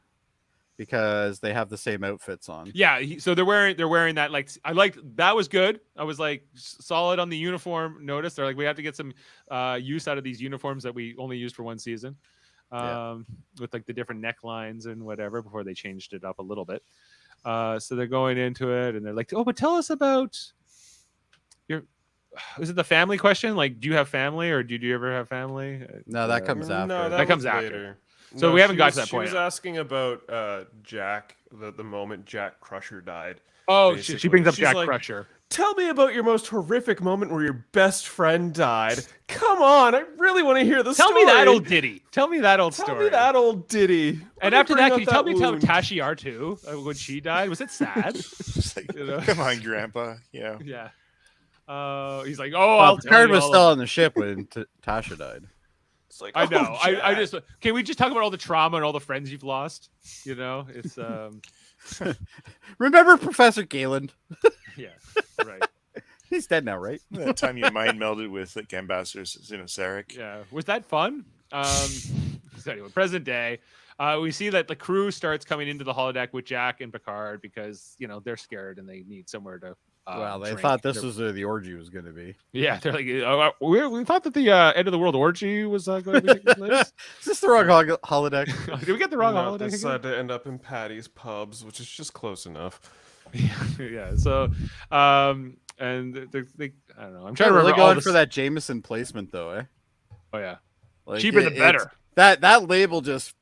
because they have the same outfits on. yeah. So they're wearing that. Like, I liked that was good. I was like solid on the uniform. Notice they're like, we have to get some use out of these uniforms that we only used for one season, Yeah. with like the different necklines and whatever before they changed it up a little bit. So they're going into it, and they're like, "Oh, but tell us about your." Is it the family question? Like, do you have family, or did you ever have family? No, that comes after. No, That comes was after. later. So we haven't she got was- to that point She was asking about Jack, the moment Jack Crusher died. Oh, she basically. brings up She's Jack like, Crusher. Tell me about your most horrific moment where your best friend died. Come on, I really want to hear the Tell story. me that old ditty. Tell me that old Tell story. me that old ditty. And Let me after bring that, up can you tell me about wound. Tashi R2 when she died? Was it sad? It's like, You know? come on, Grandpa. Yeah. Yeah. He's like, oh, Well, I'll tell Picard you was all still of- on the ship when Tasha died. It's like, I oh, know. I Jack. just can we just talk about all the trauma and all the friends you've lost? You know, it's Remember Professor Galen? yeah, right. He's dead now, right? That time you mind melded with like Ambassador Sarek. Yeah, was that fun? So anyway, present day, we see that the crew starts coming into the holodeck with Jack and Picard because they're scared and they need somewhere to. Well, they drink. thought this was where the orgy was going to be. Yeah, they're like, we thought that the end of the world orgy was going to be taking place. Is this the wrong holodeck? Did we get the wrong No, holodeck again? decided to end up in Patty's Pubs, which is just close enough. Yeah. So, and they I don't know. I'm trying to They're really remember all going this. for that Jameson placement, though, eh? Oh yeah, Like, cheaper the better. That label just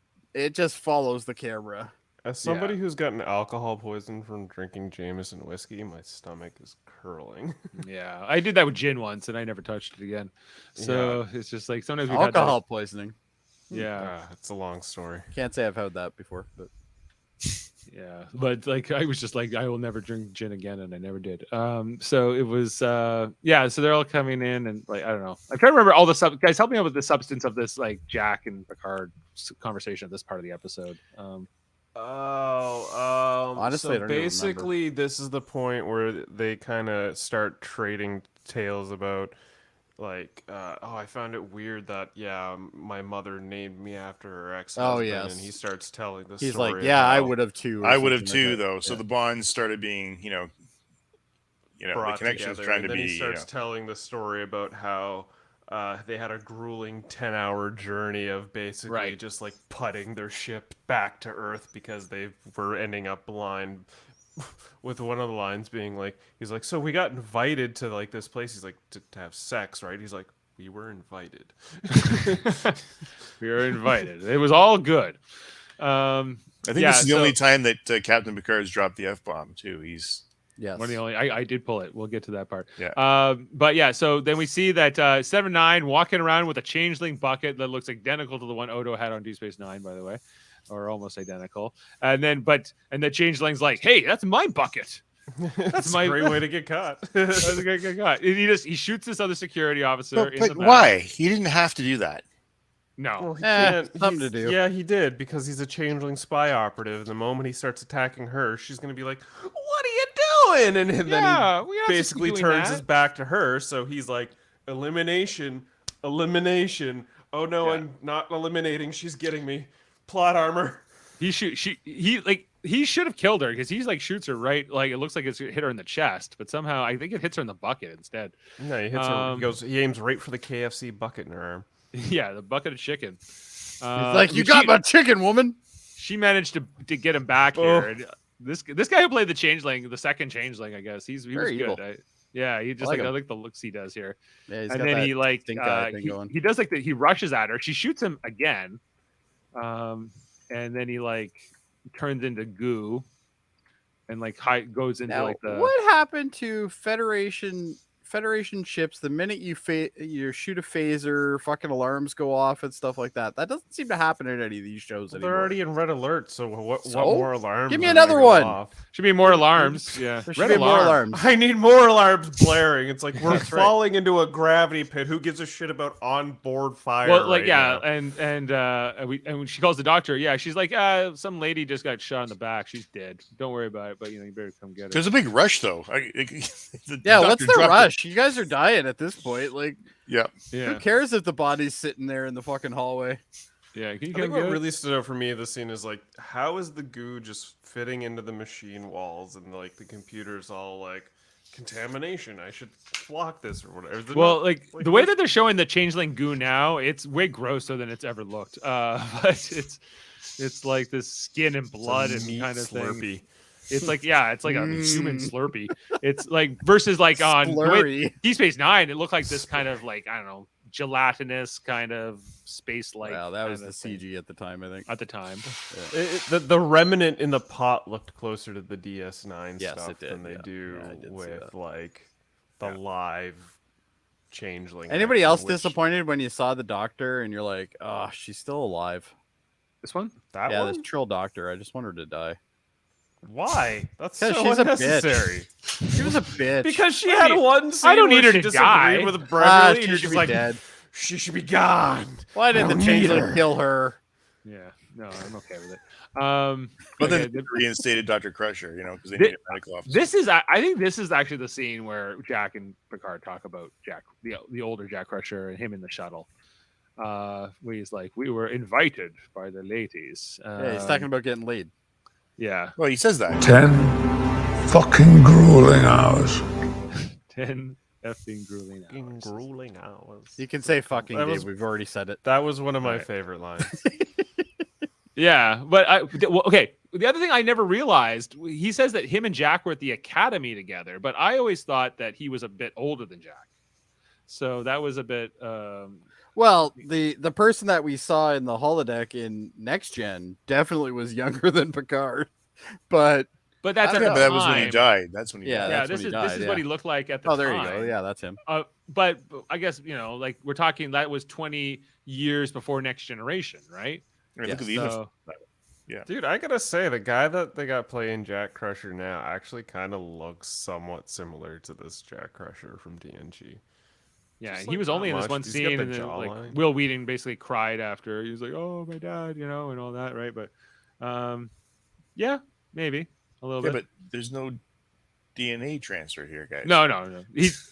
follows the camera. As somebody who's gotten alcohol poison from drinking Jameson whiskey, my stomach is curling. Yeah, I did that with gin once, and I never touched it again. So it's just like sometimes we've Alcohol poisoning. had that. Yeah, It's a long story. Can't say I've had that before, but yeah, but like I was just like I will never drink gin again, and I never did. So it was So they're all coming in, and like I don't know. I'm trying to remember all the guys. Help me out with the substance of this like Jack and Picard conversation at this part of the episode. Honestly, I so don't even basically, this is the point where they kind of start trading tales about, like, I found it weird that my mother named me after her ex-husband, yes. and he starts telling the he's story. like, of yeah, I how would have too. or I would have something too, like that. though. So Yeah. the bonds started being, the brought connection was together, trying and to then be. he starts telling the story about how they had a grueling 10-hour journey of basically Right. just like putting their ship back to Earth because they were ending up blind. With one of the lines being like, he's like, so we got invited to like this place. He's like, to have sex, right? He's like, we were invited. We were invited. It was all good. I think this is the only time that Captain Picard's dropped the F-bomb too. He's Yes. One of the only I did pull it. We'll get to that part. Yeah. But yeah, so then we see that 7-9 walking around with a changeling bucket that looks identical to the one Odo had on Deep Space Nine, by the way, or almost identical. And then the changeling's like, hey, that's my bucket. That's my- a great way to get caught. That's a good guy. He shoots this other security officer. but, in but the back. why? He didn't have to do that. No. Well, he Eh, can't. something to He's- do. Yeah, he did because he's a changeling spy operative. And the moment he starts attacking her, she's gonna be like, "What are you doing?" And then Yeah, he we aren't basically doing turns that. his back to her. So he's like, "Elimination, elimination." Oh no, Yeah. I'm not eliminating. She's getting me. Plot armor. He should have killed her because he's like shoots her right, like it looks like it's hit her in the chest, but somehow I think it hits her in the bucket instead. No, he hits her. He aims right for the KFC bucket in her arm. Yeah, the bucket of chicken. He's like, you got she, my chicken, woman. She managed to get him back here. And this guy who played the changeling, the second changeling, I guess he was Very good. evil. Yeah, he just I like I him. like the looks he does here. Yeah, he's And got then that he like stink eye thing going. he does like he rushes at her. She shoots him again, and then he like turns into goo, and like goes into Now, like the what happened to Federation ships the minute you shoot a phaser, fucking alarms go off and stuff like that? That doesn't seem to happen in any of these shows Well, anymore. they're already in red alert. So what So? more alarms? Give me are another gonna go one. off? should be more alarms. Yeah, There should Red be more alarm. alarms. I need more alarms blaring. It's like we're That's right. falling into a gravity pit. Who gives a shit about onboard fire? Well, like right yeah, now? and when she calls the doctor, yeah, she's like, some lady just got shot in the back. She's dead. Don't worry about it, but you better come get her. There's a big rush though. Yeah, what's doctor the dropped rush? You guys are dying at this point. Like, Yeah. who Yeah, cares if the body's sitting there in the fucking hallway? yeah. Can you I think come what get her? really stood out for me this scene is like, how is the goo just fitting into the machine walls and like the computer's all like contamination? I should block this or whatever. They're Well, not- like the way that they're showing the changeling goo now, it's way grosser than it's ever looked. But it's like this skin and it's a blood and meat kind of thing. slurpee. It's like it's like a human Slurpee. It's like versus like on Slurry. Deep Space Nine, it looked like this kind of like I don't know gelatinous kind of space-like. Wow, that was kind the of thing CG at the time, I think. at the time. The remnant in the pot looked closer to the DS9 Yes, stuff it did, than they yeah. do Yeah, I did see with that. like the live changeling. Anybody action, else which- disappointed when you saw the doctor and you're like, oh, she's still alive? This one? That Yeah, one? this Trill doctor. I just want her to die. Why? That's 'Cause so she's a bitch. unnecessary. She was a bitch. Because she had one scene I don't where need her she to disagreed die. with Ah, Beverly, she and you're should just be like, dead. she should be gone. Why did the don't need changeling her. kill her? Yeah. No, I'm okay with it. But okay, then they reinstated Dr. Crusher, because they Thi- needed a medical officer. this is I think this is actually the scene where Jack and Picard talk about Jack, the older Jack Crusher, and him in the shuttle. Where he's like, we were invited by the ladies. Yeah, he's talking about getting laid. Yeah, Well, he says that. 10 fucking grueling hours. 10 effing grueling Fucking hours. grueling hours. You can say fucking, That Dave. was- We've already said it. That was one of my Alright. favorite lines. Yeah, but okay. The other thing I never realized, he says that him and Jack were at the academy together, but I always thought that he was a bit older than Jack. So that was a bit. Well, the person that we saw in the holodeck in Next Gen definitely was younger than Picard, but But that's I at don't the know. But that was when he time. died. That's when he Yeah, died. Yeah, that's this when is he this died, is what yeah. he looked like at the oh, there time. you go. Yeah, that's him. But I guess like we're talking that was 20 years before Next Generation, right? I mean, look Yeah, at the uniform. So Dude, I gotta say, the guy that they got playing Jack Crusher now actually kind of looks somewhat similar to this Jack Crusher from TNG. yeah, Just, he like, was not only in this much. one He's got scene, the and then like jawline. Will Wheaton basically cried after. He was like, "Oh, my dad," and all that, right? But yeah, maybe a little Yeah, bit. but there's no DNA transfer here, guys. No.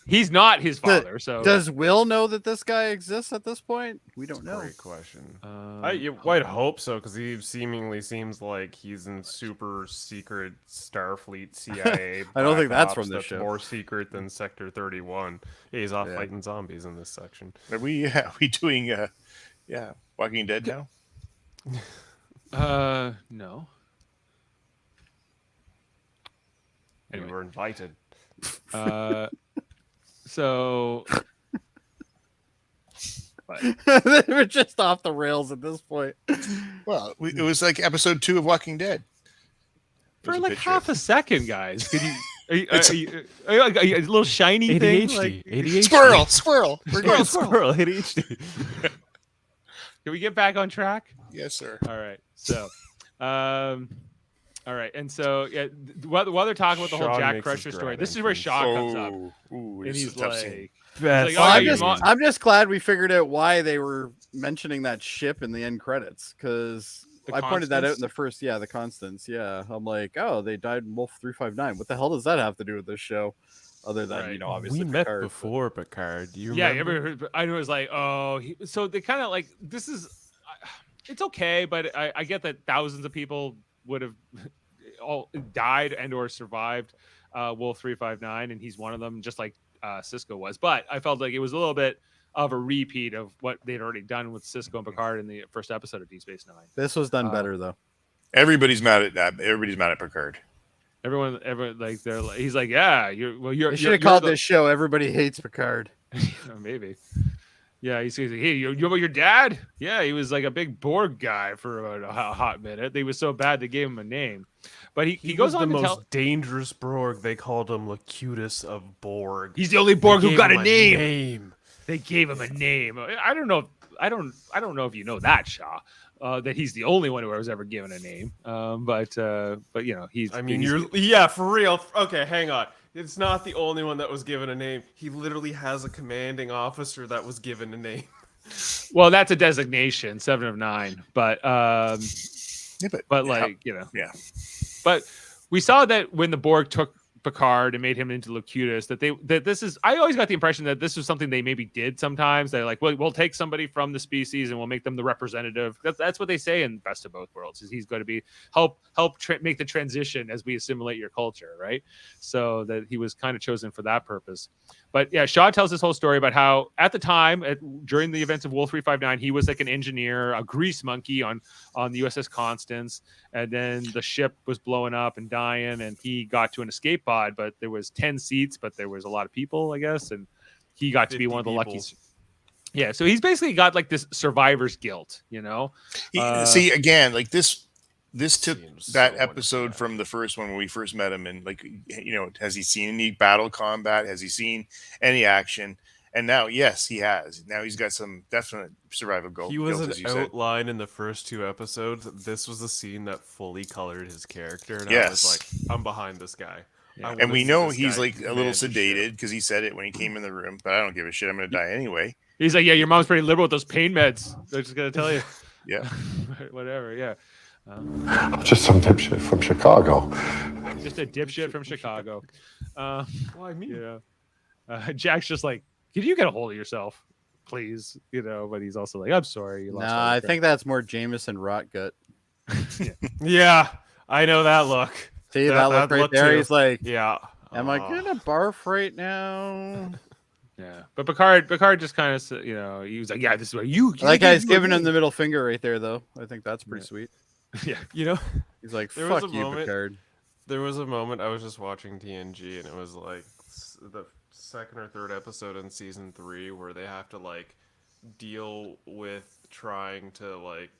He's not his father. So Does Will know that this guy exists at this point? We don't know. Great question. Um, I'd hope so, because he seemingly seems like he's in super secret Starfleet CIA. I don't think Black that's Ops from this show. More secret than Sector 31. Yeah, he's off Yeah. fighting zombies in this section. Are we doing Walking Dead now? no. We Anyway. were invited. So We're just off the rails at this point. Well, it was like episode 2 of Walking Dead. for There's a like picture. half a second, guys, could you? Are you a little shiny thing? Like, Squirrel. We're good. Squirrel ADHD. can we get back on track? Yes, sir. All right. So, all right. And so, while they're talking about the whole Shaw Jack makes Crusher his story, grand this is where entrance. Shaw comes up, Ooh, and this is he's a tough like, scene. Best. Like, Well, oh, I'm your just, mom- I'm just glad we figured out why they were mentioning that ship in the end credits, because The I pointed that out in Constance? the first, the Constance. Yeah, I'm like, oh, they died in Wolf 359. What the hell does that have to do with this show? Other than Right. obviously we met Picard, but- before, Picard. Do you yeah, remember? you ever heard? I was like, oh, so they kind of like this is, it's okay, but I get that thousands of people would have all died and or survived Wolf 359, and he's one of them, just like Cisco was. But I felt like it was a little bit of a repeat of what they'd already done with Cisco and Picard in the first episode of Deep Space Nine. This was done better though. Everybody's mad at that. Everybody's mad at Picard. Everyone like he's like, yeah, you're They should have called this show "Everybody Hates Picard." maybe. Yeah, he's like, hey, you know about your dad? Yeah, he was like a big Borg guy for about a hot minute. They was so bad they gave him a name, but he goes was on the to most tell dangerous Borg. They called him Locutus of Borg. he's the only They Borg who gave got a him name. They gave him a name. I don't know. I don't know if you know that, Shaw. That he's the only one who was ever given a name. But he's. I mean, he's- for real. Okay, hang on. It's not the only one that was given a name. He literally has a commanding officer that was given a name. Well, that's a designation, 7 of 9. But Yeah, but yeah. like Yeah. But we saw that when the Borg took Picard and made him into Locutus. That this is. I always got the impression that this was something they maybe did sometimes. They're like, well, we'll take somebody from the species and we'll make them the representative. That's what they say in Best of Both Worlds. Is he's going to be help make the transition as we assimilate your culture, right? So that he was kind of chosen for that purpose. But yeah, Shaw tells this whole story about how at the time, during the events of Wolf 359, he was like an engineer, a grease monkey on the USS Constance, and then the ship was blowing up and dying, and he got to an escape pod, but there was 10 seats, but there was a lot of people, I guess, and he got to be one of the lucky. Yeah, so he's basically got like this survivor's guilt, you know. See, again, like this took Seems that so episode unfair. from the first one when we first met him, and like, you know, has he seen any battle combat? Has he seen any action? And now, yes, he has. Now he's got some definite survival guilt. He was guilt, as an you said. outline in the first 2 episodes. This was the scene that fully colored his character, and I Yes. was like, I'm behind this guy. Yeah. I And wanna we see know this he's guy like a little command his ship. sedated because he said it when he came in the room. But I don't give a shit. I'm going to die anyway. He's like, yeah, your mom's pretty liberal with those pain meds. They're just gonna tell you, Yeah. whatever. Yeah, I'm just some dipshit from Chicago. just a dipshit from Chicago. Why me? Yeah. Jack's just like, can you get a hold of yourself, please? You know, but he's also like, I'm sorry. You lost all Nah, your I think that's more Jameson Rotgut. Yeah, I know that look. See that look right there? too. He's like, Yeah. am I gonna barf right now? Yeah, but Picard just kind of, you know, he was like, yeah, this is what you. I like how he's giving him the middle finger right there, though. I think that's pretty sweet. Yeah, You know, He's like, There was fuck a you, moment- Picard. there was a moment I was just watching TNG, and it was like the second or third episode in season 3 where they have to like deal with trying to like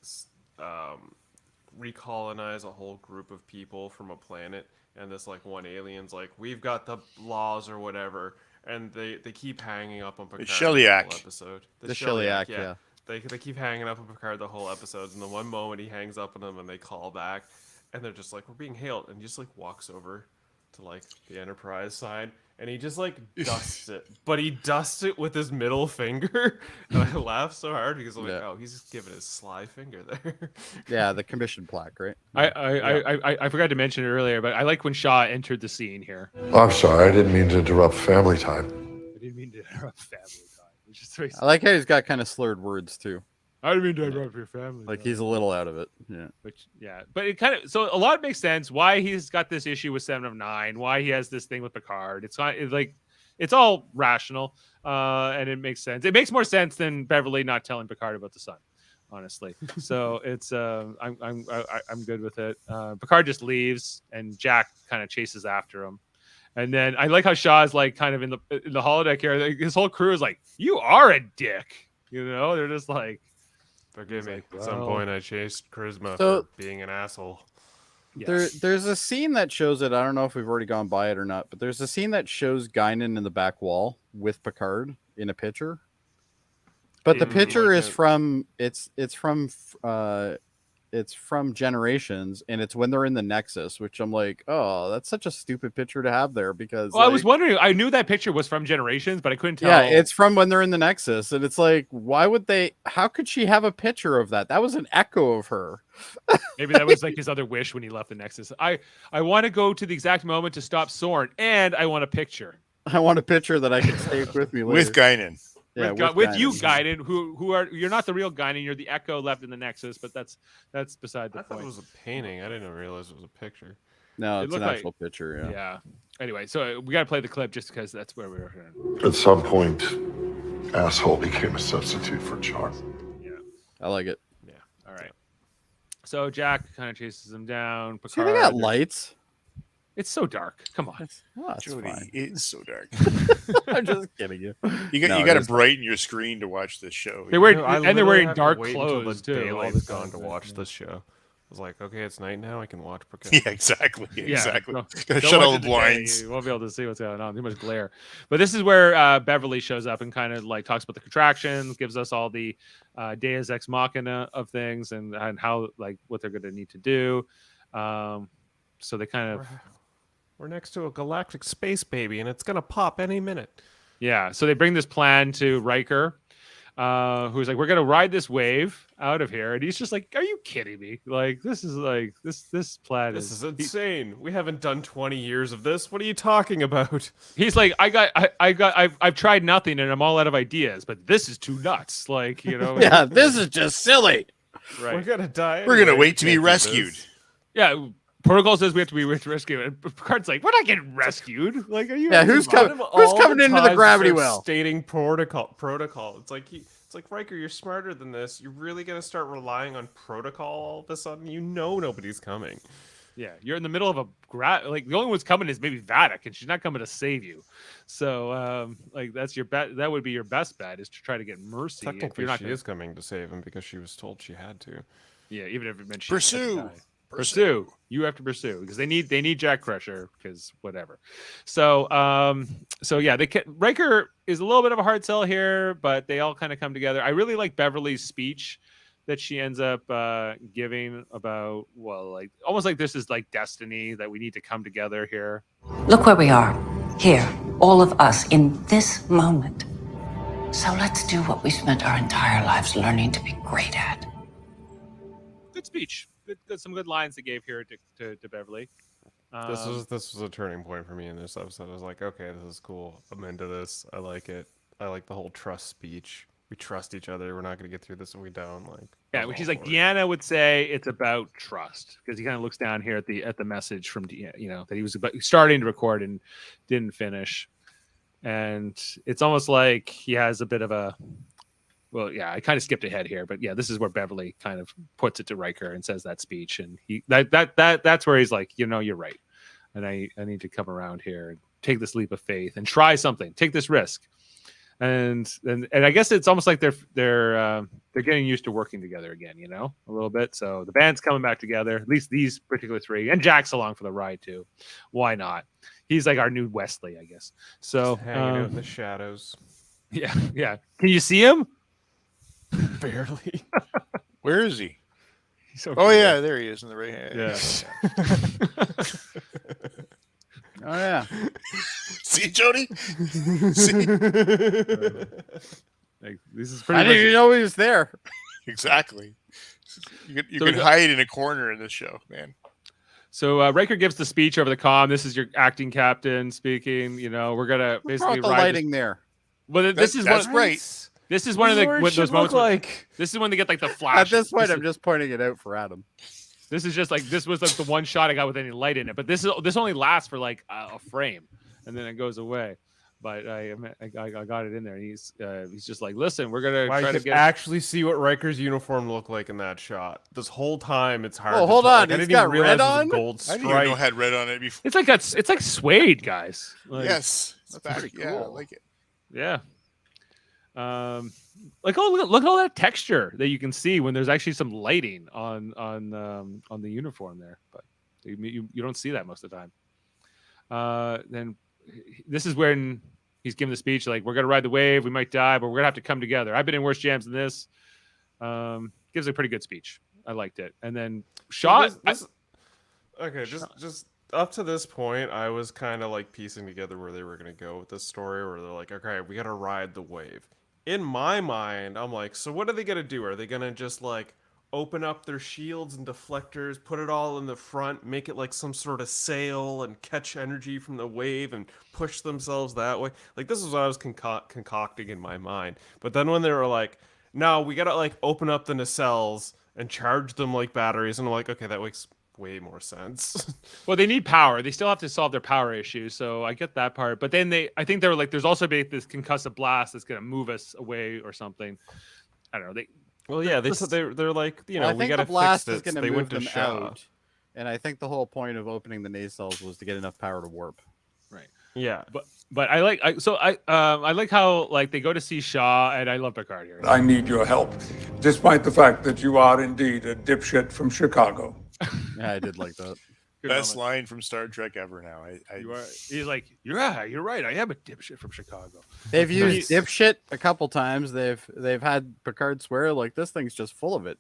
recolonize a whole group of people from a planet, and this like one alien's like, we've got the laws or whatever, and they keep hanging up on Picard the Shellyak. whole episode. The Shellyak, yeah. They keep hanging up on Picard the whole episode, and the one moment he hangs up on them and they call back, and they're just like, we're being hailed, and he just like walks over to like the Enterprise side, and he just like dusts it, but he dusts it with his middle finger, and I laugh so hard because I'm like, Yeah. oh, he's just giving his sly finger there. Yeah, the commission plaque, right? I forgot to mention it earlier, but I like when Shaw entered the scene here. I'm sorry, I didn't mean to interrupt family time. I didn't mean to interrupt family time. It's just very, I like how he's got kind of slurred words too. I didn't mean to interrupt your family. Like time. he's a little out of it. Yeah. Which, yeah, but it kind of, so a lot makes sense why he's got this issue with 7 of 9, why he has this thing with Picard. It's not, it's like, it's all rational, and it makes sense. It makes more sense than Beverly not telling Picard about the sun, honestly. So it's, I'm good with it. Picard just leaves, and Jack kind of chases after him. And then I like how Shaw's like kind of in the holodeck here. Like, his whole crew is like, "You are a dick," you know. They're just like, Forgive me. like, At some well- point, I chased Charisma So- for being an asshole. yeah. There's a scene that shows it. I don't know if we've already gone by it or not, but there's a scene that shows Guinan in the back wall with Picard in a picture. But the Mm, picture like is a- from it's from Generations, and it's when they're in the Nexus, which I'm like, oh, that's such a stupid picture to have there because Well, I was like, wondering. I knew that picture was from Generations, but I couldn't tell. yeah, it's from when they're in the Nexus, and it's like, why would they? How could she have a picture of that? That was an echo of her. Maybe that was like his other wish when he left the Nexus. I want to go to the exact moment to stop Soren, and I want a picture I want a picture that I can take with me later. With Guinan. yeah, with you, Guinan. Gaiden, who are, you're not the real Gaiden, you're the echo left in the Nexus, but that's beside the I thought point. it was a painting. I didn't realize it was a picture. No, It it's an looked like- actual picture. Yeah. Yeah. Anyway, so we got to play the clip just because that's where we were hearing. At some point, asshole became a substitute for charm. Yeah. I like it. Yeah. All right. So Jack kind of chases him down. See, they got Picard- lights. It's so dark. Come on. Oh, that's Jody, fine. it's so dark. I'm just kidding you. You No, got it to is brighten your screen to watch this show. They wear You know, I and they're literally wearing have to dark wait until clothes the too. all daylight's the gone time. to watch this show. I was like, okay, it's night now. I can watch Picard. Yeah, exactly. Yeah, Exactly. no, Gotta don't shut watch all it the today. blinds. You won't be able to see what's going on. Too much glare. But this is where Beverly shows up and kind of like talks about the contractions, gives us all the Deus Ex Machina of things and how like what they're going to need to do. So they kind of We're next to a galactic space baby, and it's gonna pop any minute. yeah. So they bring this plan to Riker. who's like, we're gonna ride this wave out of here, and he's just like, are you kidding me? Like, this is like this plan This is insane. We haven't done 20 years of this. What are you talking about? He's like, I've tried nothing, and I'm all out of ideas, but this is too nuts. Like, you know, Yeah, this is just silly. We're right? gonna die. We're gonna anyway. wait to We be can't do rescued. this. Yeah. Protocol says we have to be rescued, and Picard's like, we're not getting rescued. Like, are you? Yeah, out of your who's mind? coming? Out of Who's all coming into the times gravity they're well? Stating protocol. It's like Riker, you're smarter than this. You're really gonna start relying on protocol all of a sudden? You know nobody's coming. Yeah, you're in the middle of a like the only one's coming is maybe Vadic, and she's not coming to save you. So, like that's your bet. That would be your best bet is to try to get mercy. if Technically, you're not she gonna- is coming to save him because she was told she had to. Yeah, even if it meant she Pursue. had to die. Pursue. You have to pursue because they need Jack Crusher because whatever. So yeah, Riker is a little bit of a hard sell here, but they all kind of come together. I really like Beverly's speech that she ends up giving about like almost like this is like destiny that we need to come together here. Look where we are. Here, all of us in this moment. So let's do what we spent our entire lives learning to be great at. Good speech. Good some good lines they gave here to Beverly. This was a turning point for me in this episode. I was like, okay, this is cool. I'm into this. I like it. I like the whole trust speech. We trust each other. We're not going to get through this if we don't. Like, Yeah, I'm which all he's like for it. Deanna would say it's about trust because he kind of looks down here at the message from Deanna, that he was starting to record and didn't finish, and it's almost like he has a bit of a I kind of skipped ahead here, but yeah, this is where Beverly kind of puts it to Riker and says that speech, and that's where he's like, you're right, and I need to come around here and take this leap of faith and try something, take this risk. And I guess it's almost like they're getting used to working together again, a little bit. So the band's coming back together, at least these particular three, and Jack's along for the ride too. Why not? He's like our new Wesley, I guess. So Just hanging out in the shadows. yeah. Can you see him? Barely. Where is he? He's so Oh cute. yeah, there he is in the right hand. Yeah. Oh yeah. See, Jody? See? Like, this is I pretty didn't much even know he was there. Exactly. You So can we- hide in a corner in this show, man. So Riker gives the speech over the comm. This is your acting captain speaking. We're gonna Who basically brought the ride this- lighting there? Well, this is That's one. right. This is one of This is the what it those should moments. look When, like. this is when they get like the flash. At this point, I'm just pointing it out for Adam. This is just like this was like the one shot I got with any light in it, but this only lasts for like a frame, and then it goes away. But I got it in there, and he's just like, listen, we're gonna I try to could get. actually see what Riker's uniform looked like in that shot. This whole time, it's hard. Oh, to hold tell. on, Like, I he's didn't even got realize red it was a on? gold I didn't even know it stripe. had red on it before. It's like suede, guys. Like, Yes. It's back. pretty Yeah, I cool. like it. Yeah. Like look at all that texture that you can see when there's actually some lighting on the uniform there, but you don't see that most of the time. Then this is when he's giving the speech like, we're gonna ride the wave, we might die, but we're gonna have to come together. I've been in worse jams than this. Gives a pretty good speech. I liked it. And then Shaw. Okay, just up to this point, I was kind of like piecing together where they were gonna go with this story, where they're like, okay, we gotta ride the wave. In my mind, I'm like, so what are they gonna do? Are they gonna just like open up their shields and deflectors, put it all in the front, make it like some sort of sail and catch energy from the wave and push themselves that way? Like, this is what I was concocting in my mind. But then when they were like, no, we gotta like open up the nacelles and charge them like batteries, and I'm like, okay, that makes way more sense. Well, they need power. They still have to solve their power issue, so I get that part. But then I think they were like, there's also this concussive blast that's going to move us away or something. I don't know. Well, yeah, they're like, I we think gotta the blast fix is this. going to They move went to them Shaw. out, and I think the whole point of opening the nacelles was to get enough power to warp. Yeah, But I like how like they go to see Shaw, and I love Picard here. I need your help, despite the fact that you are indeed a dipshit from Chicago. Yeah, I did like that. Good Best moment. line from Star Trek ever now. He's like, yeah, you're right. I am a dipshit from Chicago. They've used Nice. dipshit a couple times. They've had Picard swear like this thing's just full of it.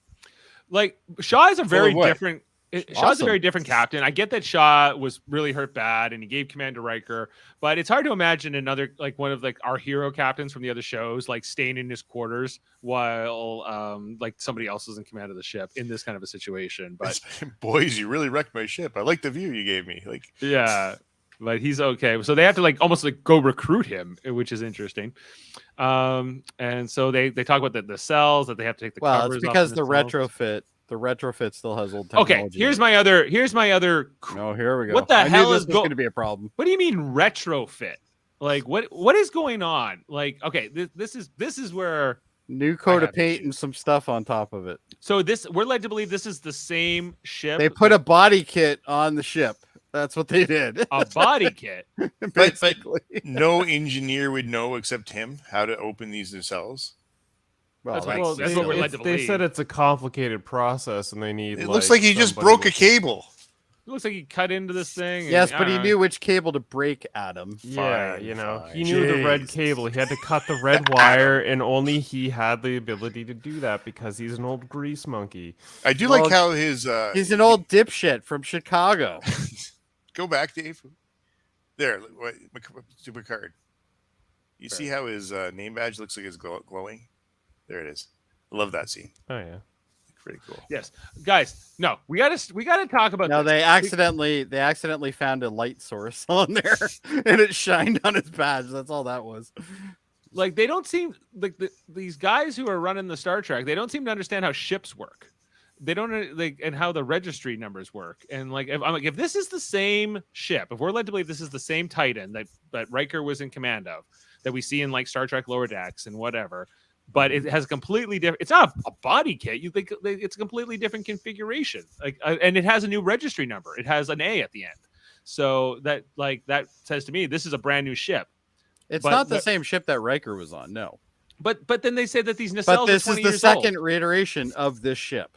Like Shaw is a very what? different. Shaw's a Awesome. very different captain. I get that Shaw was really hurt bad and he gave command to Riker, but it's hard to imagine another like one of like our hero captains from the other shows like staying in his quarters while like somebody else is in command of the ship in this kind of a situation. But Boys, you really wrecked my ship. I like the view you gave me. Like, yeah, but he's okay. So they have to like almost like go recruit him, which is interesting. And so they talk about the cells that they have to take the Well, covers it's off because the the cells. retrofit still has old technology. Okay, here's my other No, here we go. What the I knew hell this is was going to be a problem? What do you mean retrofit? Like what is going on? Like okay, this is where New coat have of paint issues. and some stuff on top of it. so this we're led to believe this is the same ship. They put a body kit on the ship. That's what they did. a body kit. Basically. no engineer would know except him how to open these nacelles. Well, That's what- Well, that's they, what we're led to they believe. said it's a complicated process, and they need. It looks like he just somebody broke a with- cable. It looks like he cut into this thing. yes, and, but he I don't knew which cable to break, Adam. Yeah, Fine, you know, fine. he knew the red Jesus. cable. He had to cut the red wire, and only he had the ability to do that because he's an old grease monkey. I do Well, like how his He's an old dipshit from Chicago. go back, Dave. There, to Picard. You see how his name badge looks like it's glowing? There it is. I love that scene. Oh yeah. Pretty cool. Yes, guys. No, we gotta talk about. No, this. they accidentally found a light source on there, and it shined on his badge. That's all that was. Like they don't seem like these guys who are running the Star Trek. They don't seem to understand how ships work. They don't like and how the registry numbers work. And like if this is the same ship, if we're led to believe this is the same Titan that Riker was in command of, that we see in like Star Trek Lower Decks and whatever. But it has completely different. It's not a body kit. You think it's a completely different configuration. Like, and it has a new registry number. It has an A at the end. So that says to me this is a brand new ship. It's But not the the- same ship that Riker was on. No, But then they say that these nacelles but this are is 20 the years second old. reiteration of this ship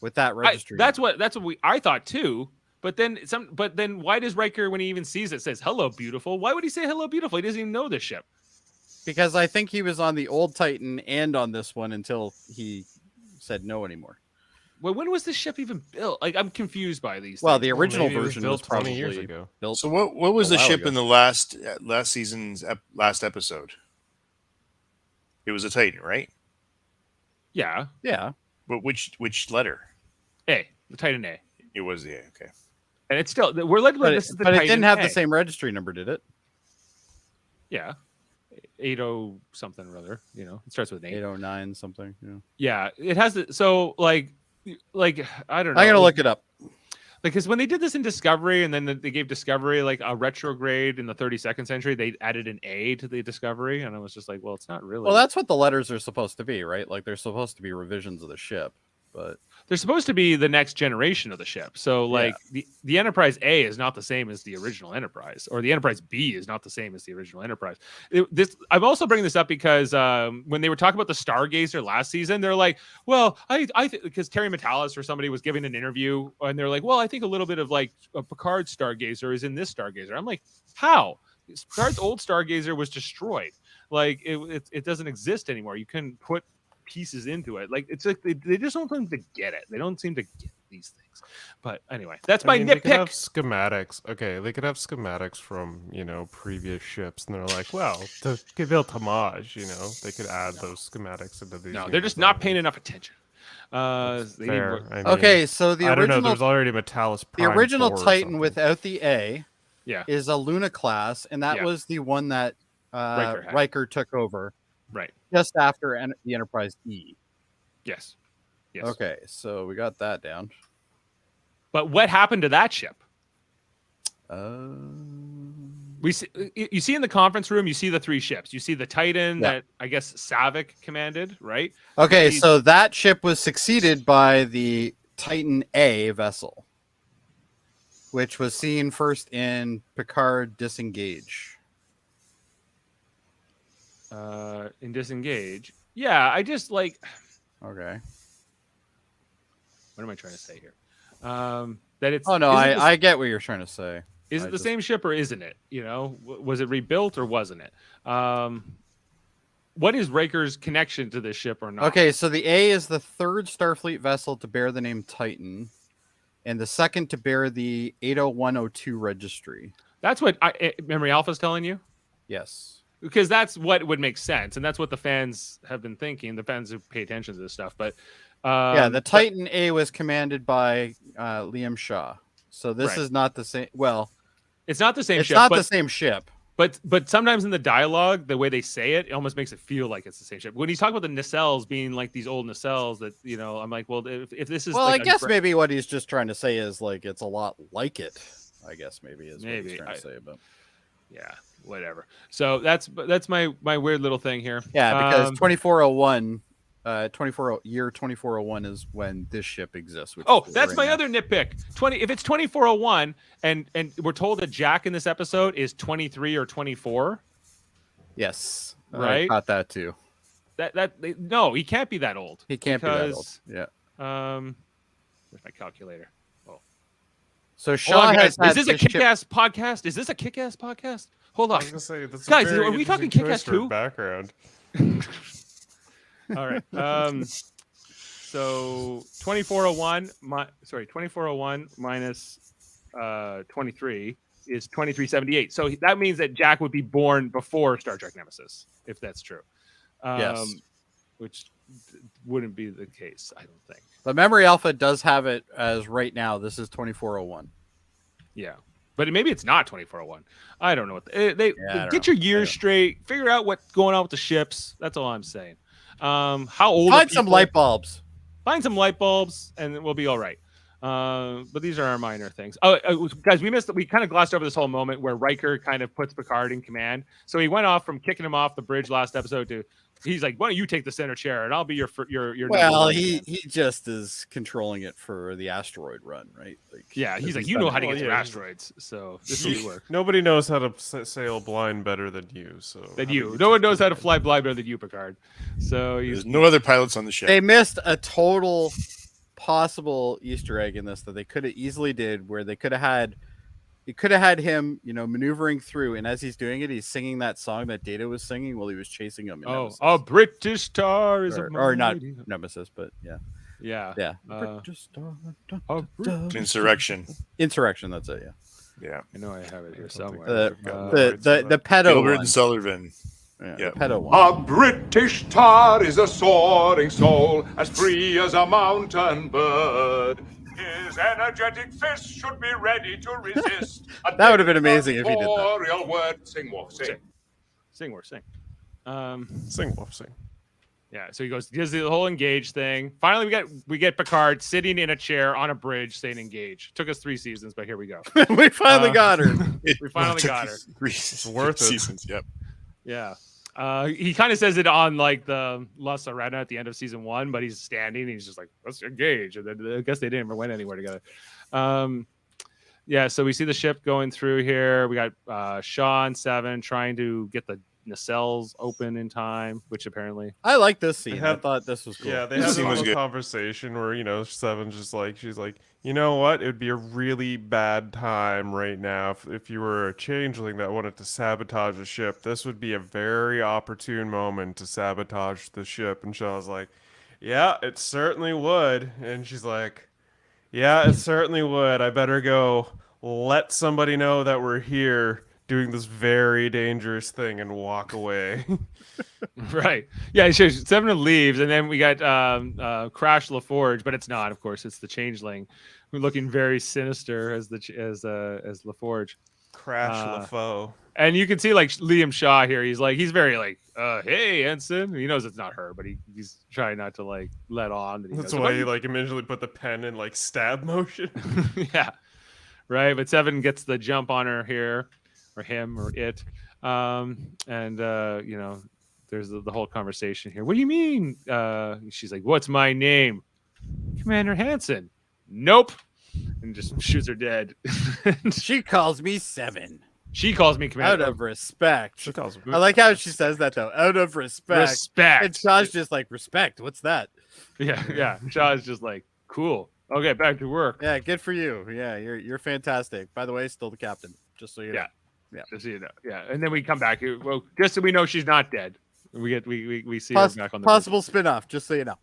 with that registry. That's what I thought too. But then why does Riker, when he even sees it, says hello beautiful? Why would he say hello beautiful? He doesn't even know this ship. because I think he was on the old Titan and on this one until he said no anymore. Well, when was this ship even built? Like I'm confused by these. Well, things. the original maybe it was version built was 20 probably years ago. built. So what was a the while ship ago. in the last season's last episode? It was a Titan, right? Yeah, Yeah, But which letter? A, the Titan A, It was the A. Okay. and it's still we're led to believe this is the but it Titan didn't have A. the same registry number, did it? Yeah, 80 something or other. You know, it starts with an 8. 809 something. Yeah. Yeah, it has the so like I don't know. I'm gonna look it up. Because when they did this in Discovery, and then they gave Discovery like a retrograde in the 32nd century, they added an A to the Discovery, and I was just like, well, it's not really. Well, that's what the letters are supposed to be, right? Like they're supposed to be revisions of the ship, but they're supposed to be the next generation of the ship. So like the Enterprise A is not the same as the original Enterprise, or the Enterprise B is not the same as the original Enterprise. I'm also bringing this up because when they were talking about the Stargazer last season, they're like, well, because Terry Metalis or somebody was giving an interview, and they're like, well, I think a little bit of like a Picard Stargazer is in this Stargazer. I'm like, how? Picard's old Stargazer was destroyed. Like it doesn't exist anymore. You couldn't put pieces into it. Like it's like they just don't seem to get it. They don't seem to get these things. But anyway, that's my They could have nitpick. schematics. Okay, they could have schematics from previous ships, and they're like, well, to build homage, they could add those schematics into these. No, new they're just not designs. paying enough attention. They need Fair. more- I mean, okay. So the I don't know. original, There's already Metalis the Prime original 4 or Titan something. without the A, Yeah. is a Luna class, and that Yeah. was the one that Riker had. Riker took over Right. just after the Enterprise E. Yes. Yes. Okay, so we got that down. But what happened to that ship? We You see in the conference room, you see the 3 ships. You see the Titan Yeah. that I guess Savick commanded, right? Okay, These- so that ship was succeeded by the Titan A vessel, which was seen first in Picard Disengage. In Disengage. Yeah, I just like Okay. what am I trying to say here? That it's Oh no, isn't this- I get what you're trying to say. is I it the just- same ship or isn't it? Was it rebuilt or wasn't it? What is Riker's connection to this ship or not? Okay, so the A is the third Starfleet vessel to bear the name Titan. and the second to bear the 80102 registry. That's what Memory Alpha's telling you? Yes. Because that's what would make sense, and that's what the fans have been thinking. The fans who pay attention to this stuff, but the Titan A was commanded by Liam Shaw, so this Right. is not the same. Well, it's not the same it's ship. not but, the same ship. But sometimes in the dialogue, the way they say it, it almost makes it feel like it's the same ship. When he's talking about the nacelles being like these old nacelles, that I'm like, well, if this is Well, like I guess maybe what he's just trying to say is like it's a lot like it. I guess maybe is what he's trying to say, but yeah, whatever. So that's my weird little thing here. yeah, because 2401. 2401 is when this ship exists. Which is That's right my now. other nitpick. If it's 2401 and we're told that Jack in this episode is 23 or 24, Yes, right? I caught that too. No, he can't be that old. He can't be that old. Yeah. Where's my calculator? So Hold Shaw on, has guys. had Is this a this ship- kick-ass podcast? Is this a kick-ass podcast? Hold I on. was gonna say, that's a Guys, very are we talking interesting Kick-Ass twist for 2? background. All right. So 2401 minus 23 is 2378. So that means that Jack would be born before Star Trek Nemesis, if that's true. Yes. Which wouldn't be the case, I don't think. But Memory Alpha does have it as right now. This is 2401. Yeah. But maybe it's not 2401. I don't know what I don't get know. your years straight. Figure out what's going on with the ships. That's all I'm saying. How old? Find some light bulbs. Find some light bulbs, and we'll be all right. But these are our minor things. Guys, we kind of glossed over this whole moment where Riker kind of puts Picard in command. So he went off from kicking him off the bridge last episode to he's like, why don't you take the center chair and I'll be your Well, number one he man." just is controlling it for the asteroid run, right? Like, Yeah, he's like, he's you know done how to it. get through yeah. asteroids, so this will work. Nobody knows how to sail blind better than you. So Than how you. about No one take knows how to that? fly blind better than you, Picard. So There's no other pilots on the ship. They missed a total possible Easter egg in this that they could have easily did, where they could have had him, maneuvering through, and as he's doing it, he's singing that song that Data was singing while he was chasing him. In Nemesis. a British star is or not Nemesis, but yeah. Yeah. British star, a British- Insurrection. Insurrection. That's it. Yeah. Yeah. I know I have it here somewhere. The pedo Gilbert one. and Sullivan. Yeah, Yeah. the pedo one. A British tar is a soaring soul, as free as a mountain bird. His energetic fist should be ready to resist. That would have been amazing if he did that. Real word, sing, Wolf, sing. Sing more, sing. Sing, Wolf, sing. Yeah, so he does the whole engage thing. Finally, we get Picard sitting in a chair on a bridge saying engage. Took us 3 seasons, but here we go. We finally got her. We finally got her. It's worth it. Seasons. Yep. Yeah. He kind of says it on like the La Sirena at the end of season 1, but he's standing and he's just like, let's engage. And then I guess they didn't ever went anywhere together. Yeah, so we see the ship going through here. We got Shaw and Seven trying to get the nacelles open in time, which apparently I like this scene. I had- thought this was cool. Yeah, they This had a scene was little good. conversation where, Seven's just like, she's like, you know what? It would be a really bad time right now if you were a changeling that wanted to sabotage a ship. This would be a very opportune moment to sabotage the ship. And Shaw's like, yeah, it certainly would. And she's like, yeah, it certainly would. I better go let somebody know that we're here doing this very dangerous thing and walk away. right. Yeah, sure. Seven leaves, and then we got Crash LaForge, but it's not, of course, it's the changeling. We're looking very sinister as LaForge. Crash LaFoe. And you can see like Liam Shaw here. He's very like, hey, ensign. He knows it's not her, but he's trying not to like let on. That he That's knows. why he like immediately put the pen in like stab motion. Yeah, right. But Seven gets the jump on her here, or him, or it. There's the whole conversation here. What do you mean? She's like, what's my name? Commander Hansen. Nope. And just shoots her dead. She calls me Seven. She calls me Commander. Out of respect. She calls him. I like how she says that though. Out of respect. Respect. And Shaw's just like, respect. What's that? Yeah. Shaw's just like, cool. Okay, back to work. Yeah, good for you. Yeah, you're fantastic. By the way, still the captain. Just so you know. Yeah. Just so you know. Yeah. And then we come back. Well, just so we know she's not dead. We see her back on the possible spin-off, just so you know.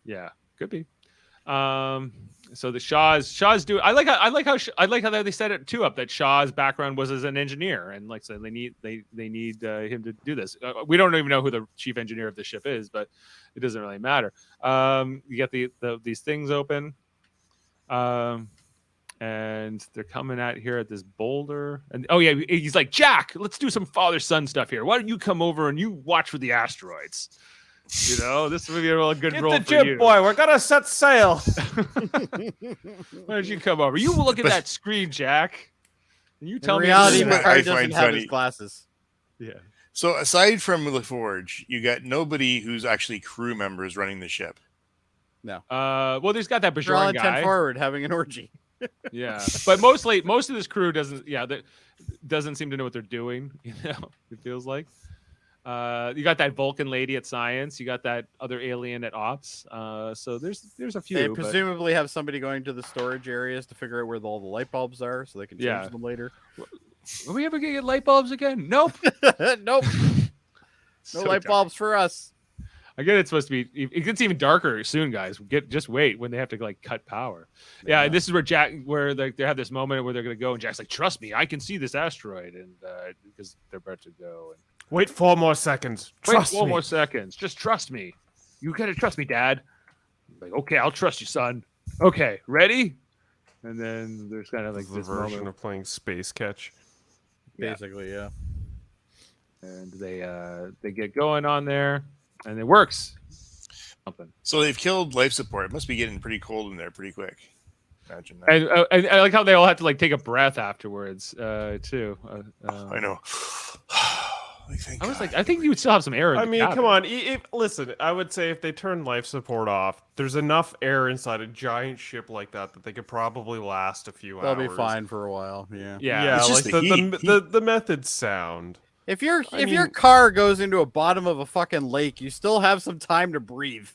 Yeah, could be. So the Shaw's do. I like how they set it too up that Shaw's background was as an engineer, and like so they need him to do this. We don't even know who the chief engineer of the ship is, but it doesn't really matter. You get these things open, and they're coming out here at this boulder, and oh yeah, he's like, Jack, let's do some father son stuff here. Why don't you come over and you watch for the asteroids? You know, this would be a real good Get role the for jib, you. boy. We're gonna set sail. Why don't you come over? You look at that screen, Jack. And you tell In me. reality, This is what Picard I doesn't find have funny. his glasses. Yeah. So aside from LaForge, you got nobody who's actually crew members running the ship. Well, there's got that They're all Bajoran in 10 guy. forward having an orgy. Yeah, but most of this crew doesn't. Yeah, that doesn't seem to know what they're doing. You know, it feels like. You got that Vulcan lady at science. You got that other alien at ops. So there's a few. They but- presumably have somebody going to the storage areas to figure out where all the light bulbs are, so they can change Yeah. them later. Are we ever gonna get light bulbs again? Nope. Nope, no So light dark. bulbs for us. I get it's supposed to be. It gets even darker soon, guys. Just wait when they have to like cut power. Yeah, and this is where they have this moment where they're gonna go, and Jack's like, "Trust me, I can see this asteroid," and because they're about to go. And Wait 4 more seconds. wait Trust 4 me. more seconds. Just trust me. You gotta trust me, Dad. Like, okay, I'll trust you, son. Okay, ready? And then there's kind of like This is the this version moment, of playing Space Catch. Yeah. Basically, yeah. and they get going on there, and it works. Something. So they've killed life support. It must be getting pretty cold in there pretty quick. Imagine that. And I like how they all have to like take a breath afterwards, too. I know. Like, thank I was God. like, I think you would still have some air. In I the mean, cabin. come on. Listen, I would say if they turn life support off, there's enough air inside a giant ship like that they could probably last a few They'll hours. be fine for a while. Yeah. Yeah. Yeah, It's like just the, the the, heat. the method's sound. If your I if your mean- car goes into a bottom of a fucking lake, you still have some time to breathe.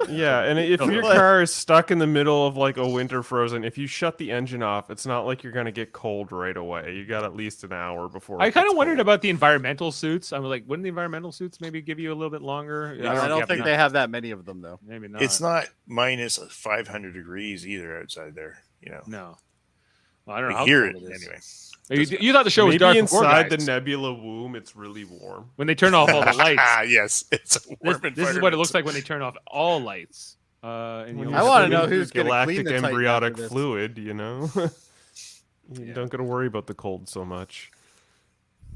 Yeah, and if your car is stuck in the middle of like a winter frozen, if you shut the engine off, it's not like you're gonna get cold right away. You got at least an hour before. I it kind of gets wondered cold. about the environmental suits. I was like, wouldn't the environmental suits maybe give you a little bit longer? I don't if think you they have that many of them though. Maybe not. It's not minus 500 degrees either outside there. You know, No. Well, I don't know. we how hear cold it is. anyway. You thought the show was Maybe dark before, inside the guys. nebula womb, it's really warm. When they turn off all the lights. Ah, yes, it's a warm This is what it looks like when they turn off all lights. And When you I you're wanna swimming know through who's gonna galactic clean the Titan embryonic after this. fluid. You know, you Yeah. don't got to worry about the cold so much.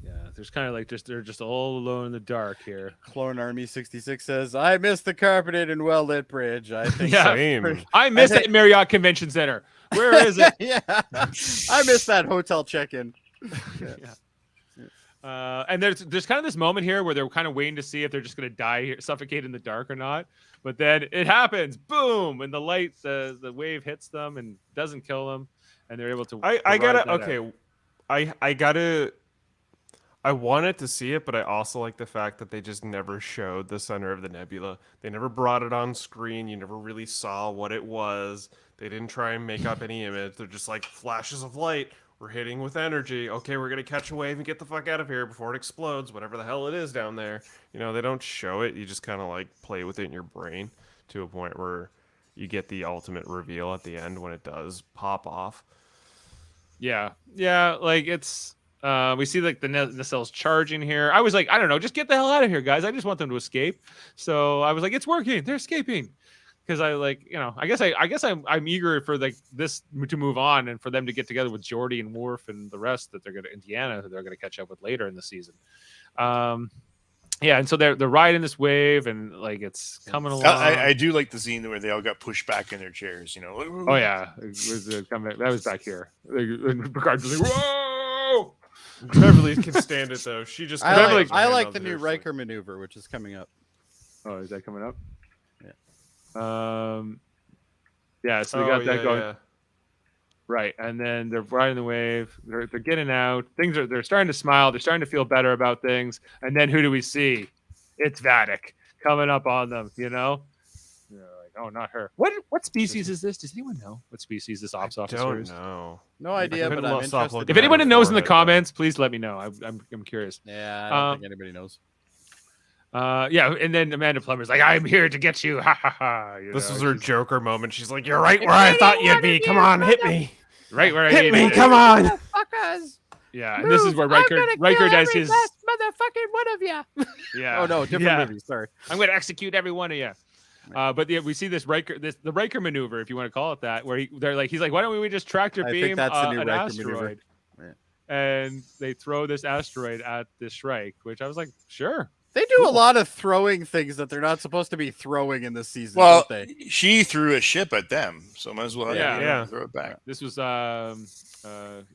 Yeah, there's kind of like they're just all alone in the dark here. Clone Army 66 says, "I miss the carpeted and well lit bridge." I think. Yeah. Same. I miss that Marriott Convention Center. Where is it? yeah, I miss that hotel check-in. And there's kind of this moment here where they're kind of waiting to see if they're just going to die here, suffocate in the dark or not. But then it happens, boom, and the light, the wave hits them and doesn't kill them, and they're able to. I ride gotta that out. okay. I gotta. I wanted to see it, but I also like the fact that they just never showed the center of the nebula. They never brought it on screen. You never really saw what it was. They didn't try and make up any image. They're just like flashes of light. We're hitting with energy. Okay, we're gonna catch a wave and get the fuck out of here before it explodes, whatever the hell it is down there. You know, they don't show it. You just kind of like play with it in your brain to a point where you get the ultimate reveal at the end when it does pop off. Yeah, like it's. We see like the nacelles charging here. I was like, I don't know, just get the hell out of here, guys. I just want them to escape. So I was like, it's working. They're escaping. Because I like, you know, I guess I'm eager for like this to move on and for them to get together with Jody and Worf and the rest that they're gonna Indiana that they're gonna catch up with later in the season. Yeah, and so they're riding this wave and like it's coming along. I do like the scene where they all got pushed back in their chairs. You know. Oh yeah, that was back here. And Picard was like, whoa! Beverly can stand it though. She just I kinda like, puts her I hand like on the new hers, like, Riker maneuver, which is coming up. Oh, is that coming up? Yeah. Yeah. So they got that going. Right, and then they're riding the wave. They're getting out. They're starting to smile. They're starting to feel better about things. And then who do we see? It's Vatic coming up on them. You know, they're like, oh, not her. What species is this? Does anyone know what species this ops officer Don't is? know. No idea, couldn't but I'm stop interested. looking If at anyone her knows in the forehead, though. comments, please let me know. I'm curious. Yeah, I don't Um, think anybody knows. Yeah, and then Amanda Plummer's like, "I'm here to get you." Ha ha ha. This was her Joker moment. She's like, "You're right where I thought you'd be. Come on, hit me. right where I Hit needed me. it. Come on." Fuckers. Yeah, and this is where Riker does his. Motherfucking one of you. Yeah. Oh no, different movie. Sorry. I'm going to execute every one of you. But yeah, we see this the Riker maneuver, if you want to call it that, where he's like, why don't we just tractor I beam think that's the new an Riker asteroid? maneuver. And they throw this asteroid at the Shrike, which I was like, sure. They do a lot of throwing things that they're not supposed to be throwing in this season, Well, don't they? she threw a ship at them, so might as well Yeah. throw it back. This was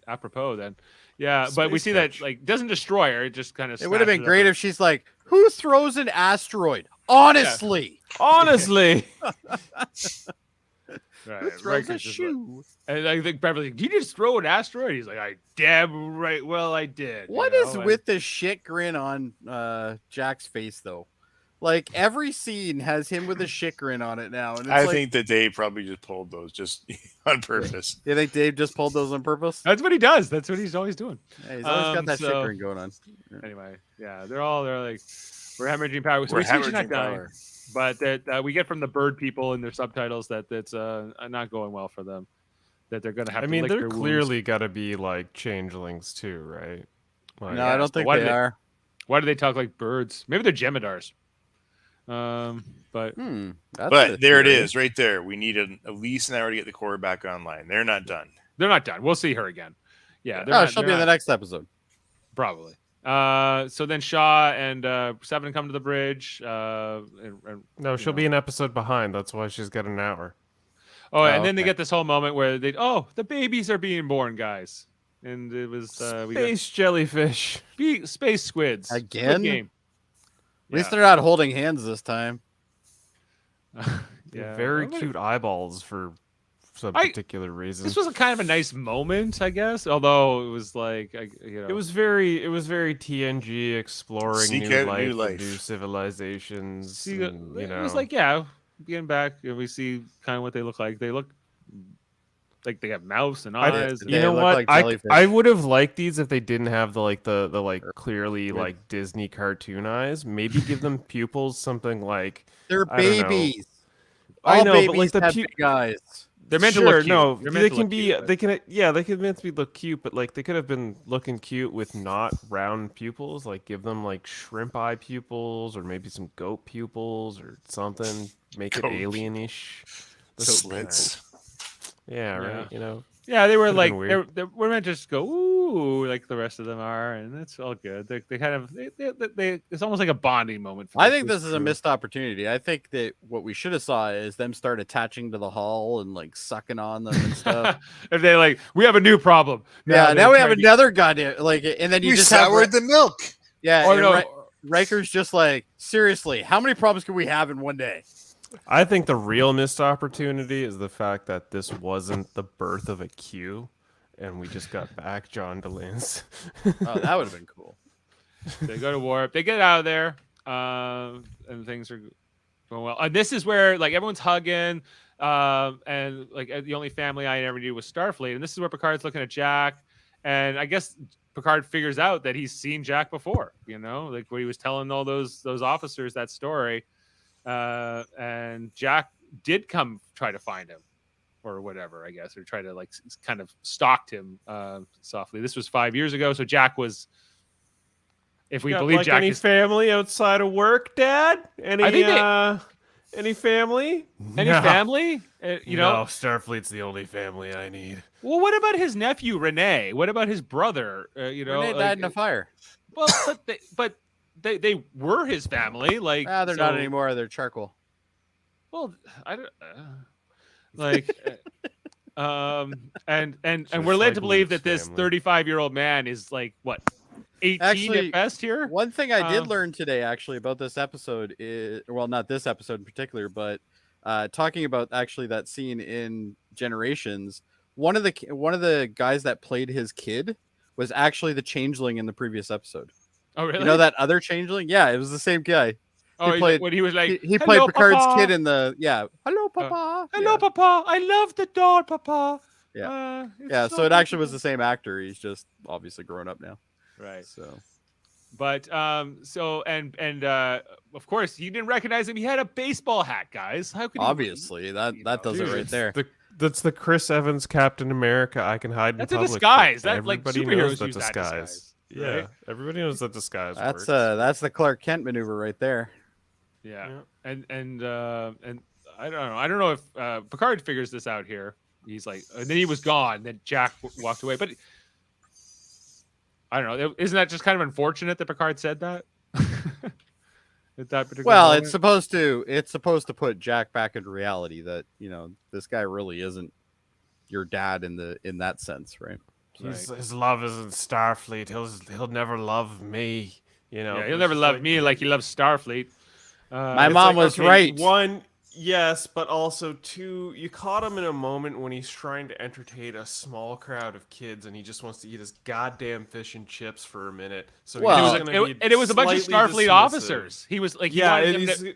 apropos then. Yeah, but we Space see catch. that like doesn't destroy her; it just kind of. It would have been great if she's like, "Who throws an asteroid?" Honestly, Honestly. who throws a shoe? And I think Beverly's like, "Did you just throw an asteroid?" He's like, "I damn right, well I did." What is with the shit grin on Jack's face though? Like every scene has him with a shit grin on it now, and it's I like, think that Dave probably just pulled those just on purpose. you think Dave just pulled those on purpose? That's what he does. That's what he's always doing. Yeah, he's always got that shit so- grin going on. Anyway, yeah, they're like, we're hemorrhaging power. So We're we see she's not hemorrhaging dying, power. but that we get from the bird people in their subtitles that it's not going well for them. That they're gonna have. I to mean, lick they're their wounds. clearly got to be like changelings too, right? Like, No, I don't so think why they do are. Why do they talk like birds? Maybe they're Jem'Hadars. But That's But a there it theory. is, right there. We need at least an hour to get the core back online. They're not done. they're not done. We'll see her again. Yeah, they're Oh, not, she'll they're be in the not- next episode. probably. So then Shaw and Seven come to the bridge. And No, she'll be an episode behind. That's why she's got an hour. and then they okay. get this whole moment where the babies are being born, guys. And it was we got Space jellyfish. space squids Squid Again? game. At least they're not holding hands this time. Yeah, Very well, cute eyeballs for some I- particular reason. This was a kind of a nice moment, I guess. Although it was like, It was very TNG exploring Seek new out life, new and life. new civilizations. See, and, you it know, was like, yeah, getting back, and we see kind of what they look like. They look like they have mouths and eyes. They you know look what? like I jellyfish. would have liked these if they didn't have the clearly like Disney cartoon eyes. Maybe give them pupils, something like They're I don't know. babies. I All know, but, babies like, the have pu- big eyes. They're meant to Sure, look cute. no, They're meant they to can look be. cute, They can. Yeah, they can meant to be look cute, but like they could have been looking cute with not round pupils. Like give them like shrimp eye pupils, or maybe some goat pupils, or something. Make Goat. it alien-ish. The That's- slits. Yeah, right. Yeah. You know. Yeah, they were Could've like been weird. they were meant to just go ooh like the rest of them are, and it's all good. They kind of they it's almost like a bonding moment. For I the think this is a crew. missed opportunity. I think that what we should have saw is them start attaching to the hull and like sucking on them and stuff. If they like, we have a new problem. Yeah, they're now we have trying to- another goddamn like, and then you We just have soured the milk. yeah. Or and no, Riker's just like, seriously, how many problems can we have in one day? I think the real missed opportunity is the fact that this wasn't the birth of a Q, and we just got back John DeLance. Oh, that would have been cool. they go to warp. They get out of there, and things are going well. And this is where like everyone's hugging, and like the only family I ever knew was Starfleet. And this is where Picard's looking at Jack, and I guess Picard figures out that he's seen Jack before. You know, like when he was telling all those officers that story, and Jack did come try to find him. Or whatever, I guess, or try to like kind of stalked him softly. This was 5 years ago, so Jack was, if we Got, believe like, Jack any is family outside of work, Dad? Any I think they- any family? any No. family, you know. No, Starfleet's the only family I need. Well, what about his nephew Renee? What about his brother? You know, Renee like, died in a fire. well, but they were his family. Like, Ah, they're not so- anymore. They're charcoal. Well, I don't like. And Just we're led like to believe Luke's that this family. 35-year-old man is like what, 18 Actually, at best here. One thing I did Um, learn today, actually, about this episode is, well, not this episode in particular, but talking about actually that scene in Generations. One of the guys that played his kid was actually the changeling in the previous episode. Oh, really? You know that other changeling? Yeah, it was the same guy. Oh, he played- when he was like, He played "Hello, Picard's Papa." kid in the Hello, Papa. Hello, yeah. Papa. I love the doll, Papa. Yeah. It's Yeah, so it actually was the same actor. He's just obviously grown up now. right. So But so and of course he didn't recognize him. He had a baseball hat, guys. How could Obviously, that does it right Jesus, there. That's the Chris Evans Captain America. I can hide in That's a public. disguise. trick. That, like, Everybody superheroes knows that use that disguise, Yeah, right? everybody knows that disguise. That's works. that's the Clark Kent maneuver right there. Yeah. Yeah. And I don't know if Picard figures this out here. He's like, and then he was gone. Then Jack walked away. But I don't know. Isn't that just kind of unfortunate that Picard said that? At that particular Well, moment? it's supposed to put Jack back into reality that, you know, this guy really isn't your dad in that sense, right? His love isn't Starfleet. He'll never love me. You know, Yeah, he'll never love me like he loves Starfleet. My It's mom like, was okay, right. One, yes, but also two, you caught him in a moment when he's trying to entertain a small crowd of kids and he just wants to eat his goddamn fish and chips for a minute. So Well, he's and gonna be it was a bunch of slightly Starfleet dismissive. officers. He was like, he Yeah, wanted and them he's,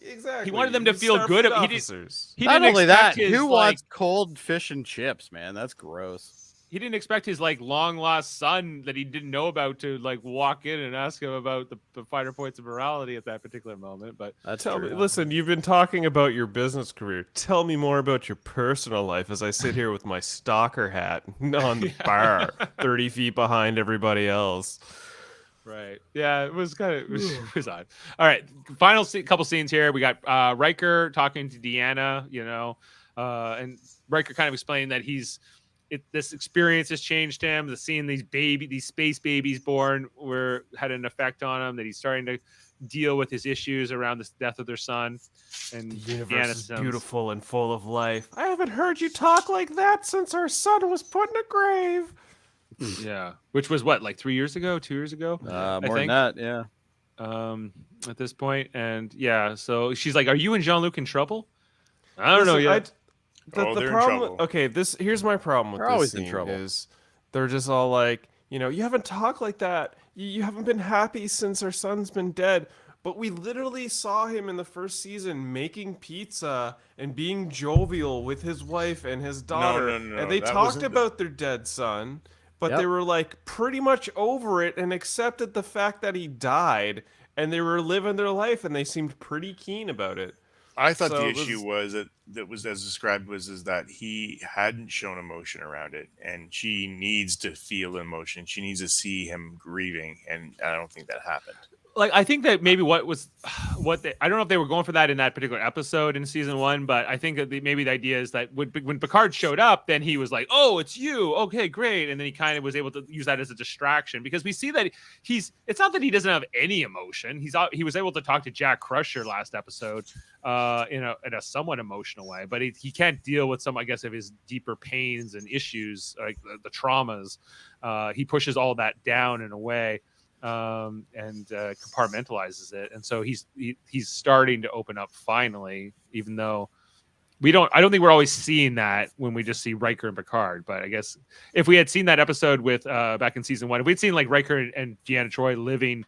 to, exactly. he wanted them to He's feel good. Starfleet He officers. he Not didn't only that, expect his, who like, wants cold fish and chips, man? That's gross. he didn't expect his like long lost son that he didn't know about to like walk in and ask him about the finer points of morality at that particular moment. But That's Tell true. me, listen, you've been talking about your business career. Tell me more about your personal life as I sit here with my stalker hat on the bar, 30 feet behind everybody else. right, yeah, it was kind of it was odd. All right, final couple scenes here. We got Riker talking to Deanna, you know, and Riker kind of explaining that this experience has changed him. The seeing these space babies born had an effect on him. That he's starting to deal with his issues around the death of their son. And The universe Deanna is sounds- beautiful and full of life. I haven't heard you talk like that since our son was put in a grave. Yeah, which was what, like 3 years ago, 2 years ago, More than think. that, yeah. At this point. And yeah, so she's like, "Are you and Jean-Luc in trouble?" I don't know Listen, yet. Oh, the they're in problem. trouble. Okay, here's my problem with They're this always in scene trouble. is they're just all like, you know, you haven't talked like that. You haven't been happy since our son's been dead. But we literally saw him in the first season making pizza and being jovial with his wife and his daughter. no, And they that talked wasn't the- about their dead son, but they Yep. were like pretty much over it and accepted the fact that he died. And they were living their life and they seemed pretty keen about it. I thought So the it was- issue was that was as described is that he hadn't shown emotion around it, and she needs to feel emotion. She needs to see him grieving, and I don't think that happened. Like, I think that maybe I don't know if they were going for that in that particular episode in season 1, but I think that maybe the idea is that when Picard showed up, then he was like, "Oh, it's you. Okay, great." And then he kind of was able to use that as a distraction because we see that it's not that he doesn't have any emotion. He was able to talk to Jack Crusher last episode in a somewhat emotional way, but he can't deal with some, I guess, of his deeper pains and issues, like the traumas. He pushes all that down in a way. And compartmentalizes it, and so he's starting to open up finally, even though I don't think we're always seeing that when we just see Riker and Picard. But I guess if we had seen that episode with back in season 1, if we'd seen like Riker and Deanna Troi living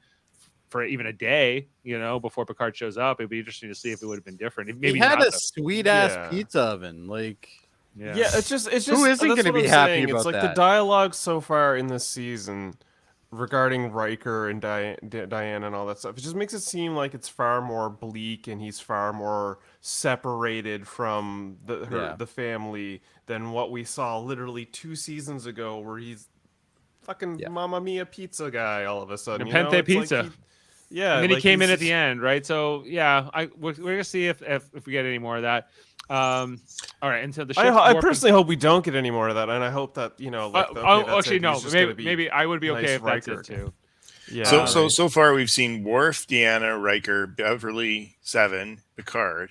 for even a day, you know, before Picard shows up, it'd be interesting to see if it would have been different. Maybe He had not, a though. sweet ass Yeah. pizza oven, like. Yeah. It's just Who isn't that's gonna what be I'm happy saying. about It's like the that? dialogue so far in this season regarding Riker and Diane and all that stuff. It just makes it seem like it's far more bleak and he's far more separated from the family than what we saw literally 2 seasons ago, where he's fucking Mamma Mia pizza guy all of a sudden. And Pente Pizza. Like yeah, And then he like came he's in at the just- end, right? So yeah, we're gonna see if we get any more of that. All right, and so the ship I warping- personally hope we don't get any more of that, and I hope that, you know, like, okay, that's actually it. no, He's just gonna maybe I would be okay nice if that's Riker. it too. Yeah. So far we've seen Worf, Deanna, Riker, Beverly, Seven, Picard.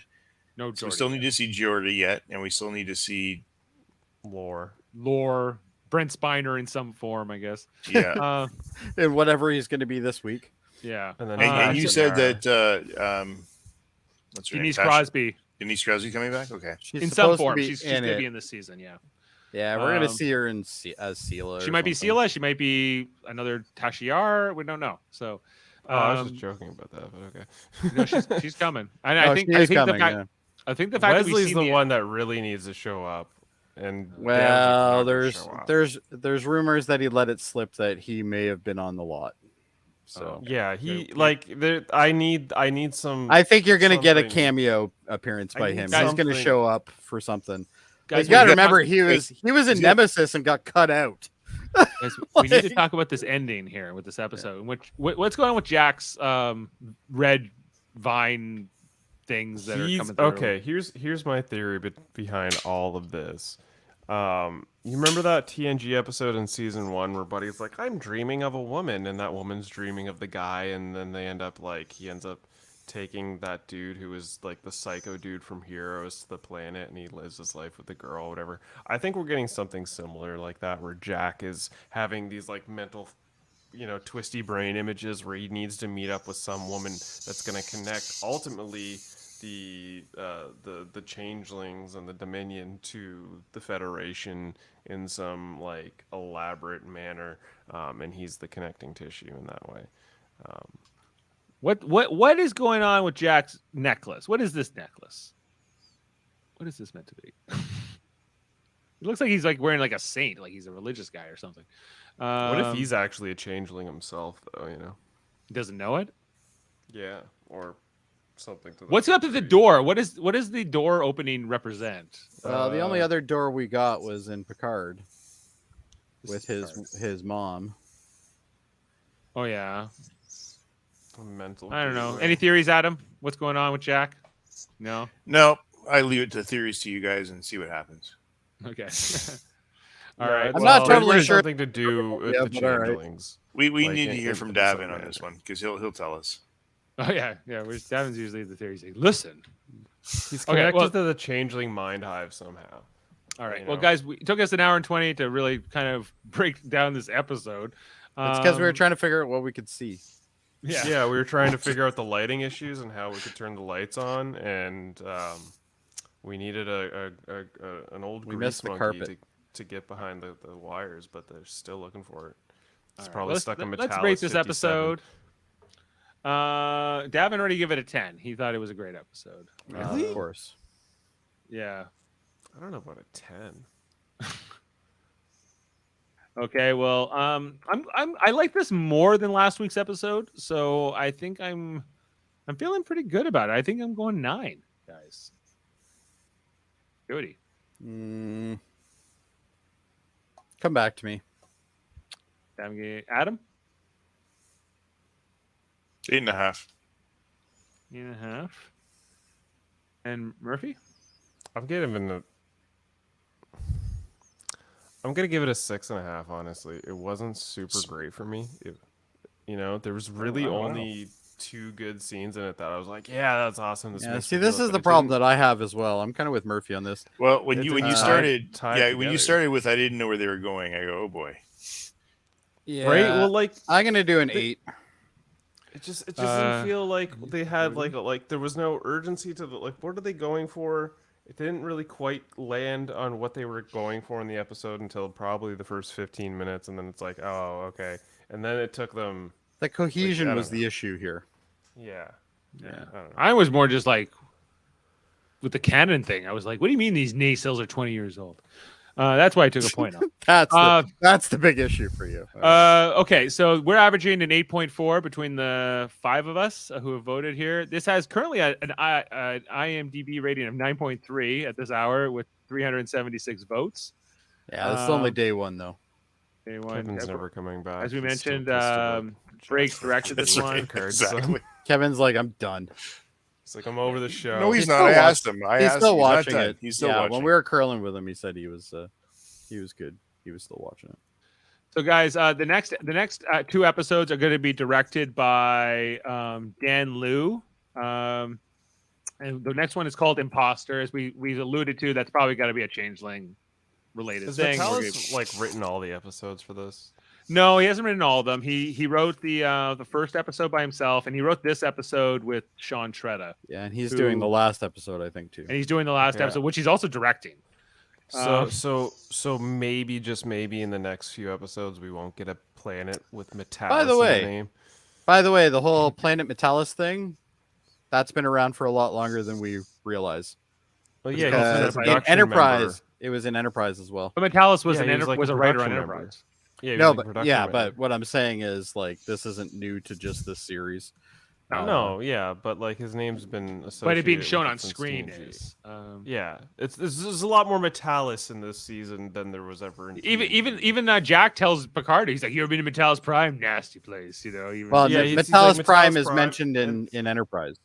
No, So we Jordy. still need to see Jody yet, and we still need to see lore. Brent Spiner in some form, I guess. yeah. And whatever he's going to be this week. Yeah. And then And you said that what's her name? Denise Tasha- Crosby Denise Crosby coming back? Okay. She's in some supposed to form. be She's in gonna it. be in this season. Yeah. Yeah, we're gonna Um, see her as Sela. She or might be something. Sela. She might be another Tashiar. We don't know. So. I was just joking about that, but okay. No, she's coming. And No, I think she is the coming, fact yeah. I think the fact that we've Wesley's seen the one that really needs to show up. And Well, Dan's like, "I'm not gonna show up." there's rumors that he let it slip that he may have been on the lot. So Yeah, he Okay. like there. I need some. I think you're gonna get a something- cameo appearance I by need him. He's gonna something- show up for something. Guys, you got to we- remember he was in he's got- Nemesis and got cut out. Guys, we need to Like- talk about this ending here with this episode. What's going on with Jack's red vine things that are coming through? Okay, here's my theory behind all of this. You remember that TNG episode in season 1 where Buddy's like, "I'm dreaming of a woman," and that woman's dreaming of the guy, and then they end up he ends up taking that dude who is like the psycho dude from Heroes to the planet, and he lives his life with the girl or whatever. I think we're getting something similar like that, where Jack is having these like mental, twisty brain images where he needs to meet up with some woman that's going to connect ultimately the changelings and the Dominion to the Federation in some like elaborate manner, and he's the connecting tissue in that way. What is going on with Jack's necklace? What is this necklace? What is this meant to be? It looks like he's like wearing like a saint, like he's a religious guy or something. What if he's actually a changeling himself, though? He doesn't know it? Yeah, or something to that. What's up at the door? What does the door opening represent? The only other door we got was in Picard with his mom. Oh yeah. Mental. I don't know. disorder. Any theories, Adam? What's going on with Jack? No. No, I leave it to theories to you guys and see what happens. Okay. No, All right. it's I'm not probably totally sure- something to do with Yeah, the but all right. changelings. We Like, need to in- hear in from some Davin on manner. this one because he'll tell us. Oh yeah. Davin's usually the theories. Like, listen. He's Okay, connected well- to the changeling mind hive somehow. All right. You Well, know. guys, it took us an hour and 20 to really kind of break down this episode. It's because we were Um, trying to figure out what we could see. Yeah. Yeah, we were trying to figure out the lighting issues and how we could turn the lights on, and we needed an old We grease missed the monkey carpet. to get behind the wires, but they're still looking for it. It's All right, probably let's- stuck in Let's Metalis rate this 57. episode. Davin already gave it a 10. He thought it was a great episode. Of course. Yeah. I don't know about a 10. Okay. Well, I like this more than last week's episode, so I think I'm feeling pretty good about it. I think I'm going 9, guys. Jody. Come back to me. Adam. 8.5. 8.5. And Murphy. I'm gonna give it a 6.5. Honestly, it wasn't super great for me. There was really wow. only 2 good scenes in it that I was like, yeah, that's awesome. Yeah, makes see, me this feel it, is but the it problem didn't- that I have as well. I'm kind of with Murphy on this. Well, when It's you tied started, together. when you started with I didn't know where they were going, I go, oh boy. Yeah. Right? Well, like I'm gonna do an 8. it just didn't feel like they had like there was no urgency to the what are they going for? It didn't really quite land on what they were going for in the episode until probably the first 15 minutes, and then it's like, oh, okay. And then it took them, The cohesion I don't was know. the issue here. yeah. Yeah. I don't know. I was more just like with the canon thing. I was like, what do you mean these nacelles are 20 years old? That's why I took a point off. That's the big issue for you. Okay, so we're averaging an 8.4 between the 5 of us who have voted here. This has currently an IMDb rating of 9.3 at this hour with 376 votes. Yeah, this is only day one though. Day one. Kevin's never coming back. as we He's still mentioned, pissed about Briggs Jack. directed this That's one. right, exactly. Kevin's like, I'm done. It's like, I'm over the show. No, he's He's not. still I asked him. I He's asked still him. He's not watching done. it. He's still yeah, watching. when we were curling with him, he said he was good. He was still watching it. So, guys, the next 2 episodes are going to be directed by Dan Liu. And the next one is called Imposter. As we alluded to, that's probably got to be a changeling related Has thing. Metalis written all the episodes for this? No, he hasn't written all of them. He wrote the first episode by himself, and he wrote this episode with Sean Tretta, Yeah, and he's doing the last episode, I think, too. and he's doing the last Yeah. episode, which he's also directing. So maybe, just maybe, in the next few episodes, we won't get a planet with Metalis By the in way, name. By the way, the whole Planet Metalis thing, that's been around for a lot longer than we realize. Well, yeah, Because he's been a in production Enterprise, member. it was in Enterprise as well. But Metalis was Yeah, he was like was a a writer on production member. Enterprise. Yeah, he was No, like but production yeah, manager. but what I'm saying is like this isn't new to just this series. No, yeah, but like his name's been associated. But it being with shown it on since screen TNG. is Yeah, there's a lot more Metalis in this season than there was ever in TNG. even Jack tells Picard, he's like, "You ever been to Metalis Prime? Nasty place," you know. Even, Well, Yeah, he's Metalis like Prime Metalis is Prime, mentioned and- in Enterprise.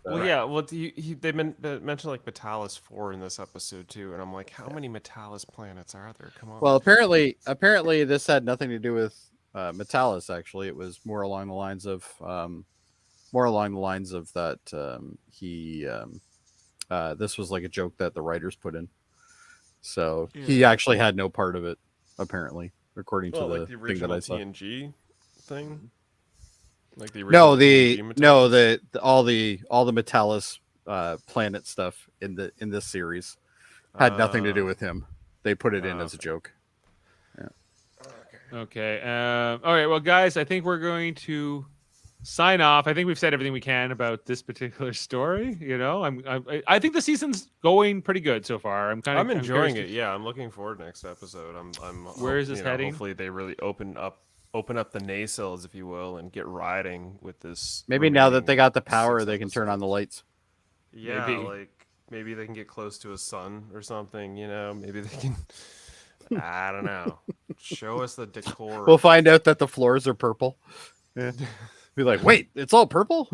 Well, Right. yeah, well, they mentioned like Metalis 4 in this episode too, and I'm like, how many Metalis planets are there? Come on. Well, apparently this had nothing to do with Metalis. Actually, it was more along the lines of that this was like a joke that the writers put in. So he actually had no part of it, apparently, according to like the thing that original I saw. TNG thing. Like the No, original the TNG no Metalis? all the Metalis planet stuff in this series had nothing to do with him. They put it in as a joke. Okay. All right. Well, guys, I think we're going to sign off. I think we've said everything we can about this particular story. You know, I think the season's going pretty good so far. I'm enjoying it. Yeah, I'm looking forward to next episode. Where is this heading? Hopefully, they really open up the nacelles, if you will, and get riding with this. Maybe now that remaining they got the power, 6 they can turn on the episodes. lights. Yeah, Maybe. like maybe they can get close to a sun or something. You know, maybe they can. I don't know. Show us the decor. We'll find out that the floors are purple. Yeah. Be like, wait, it's all purple?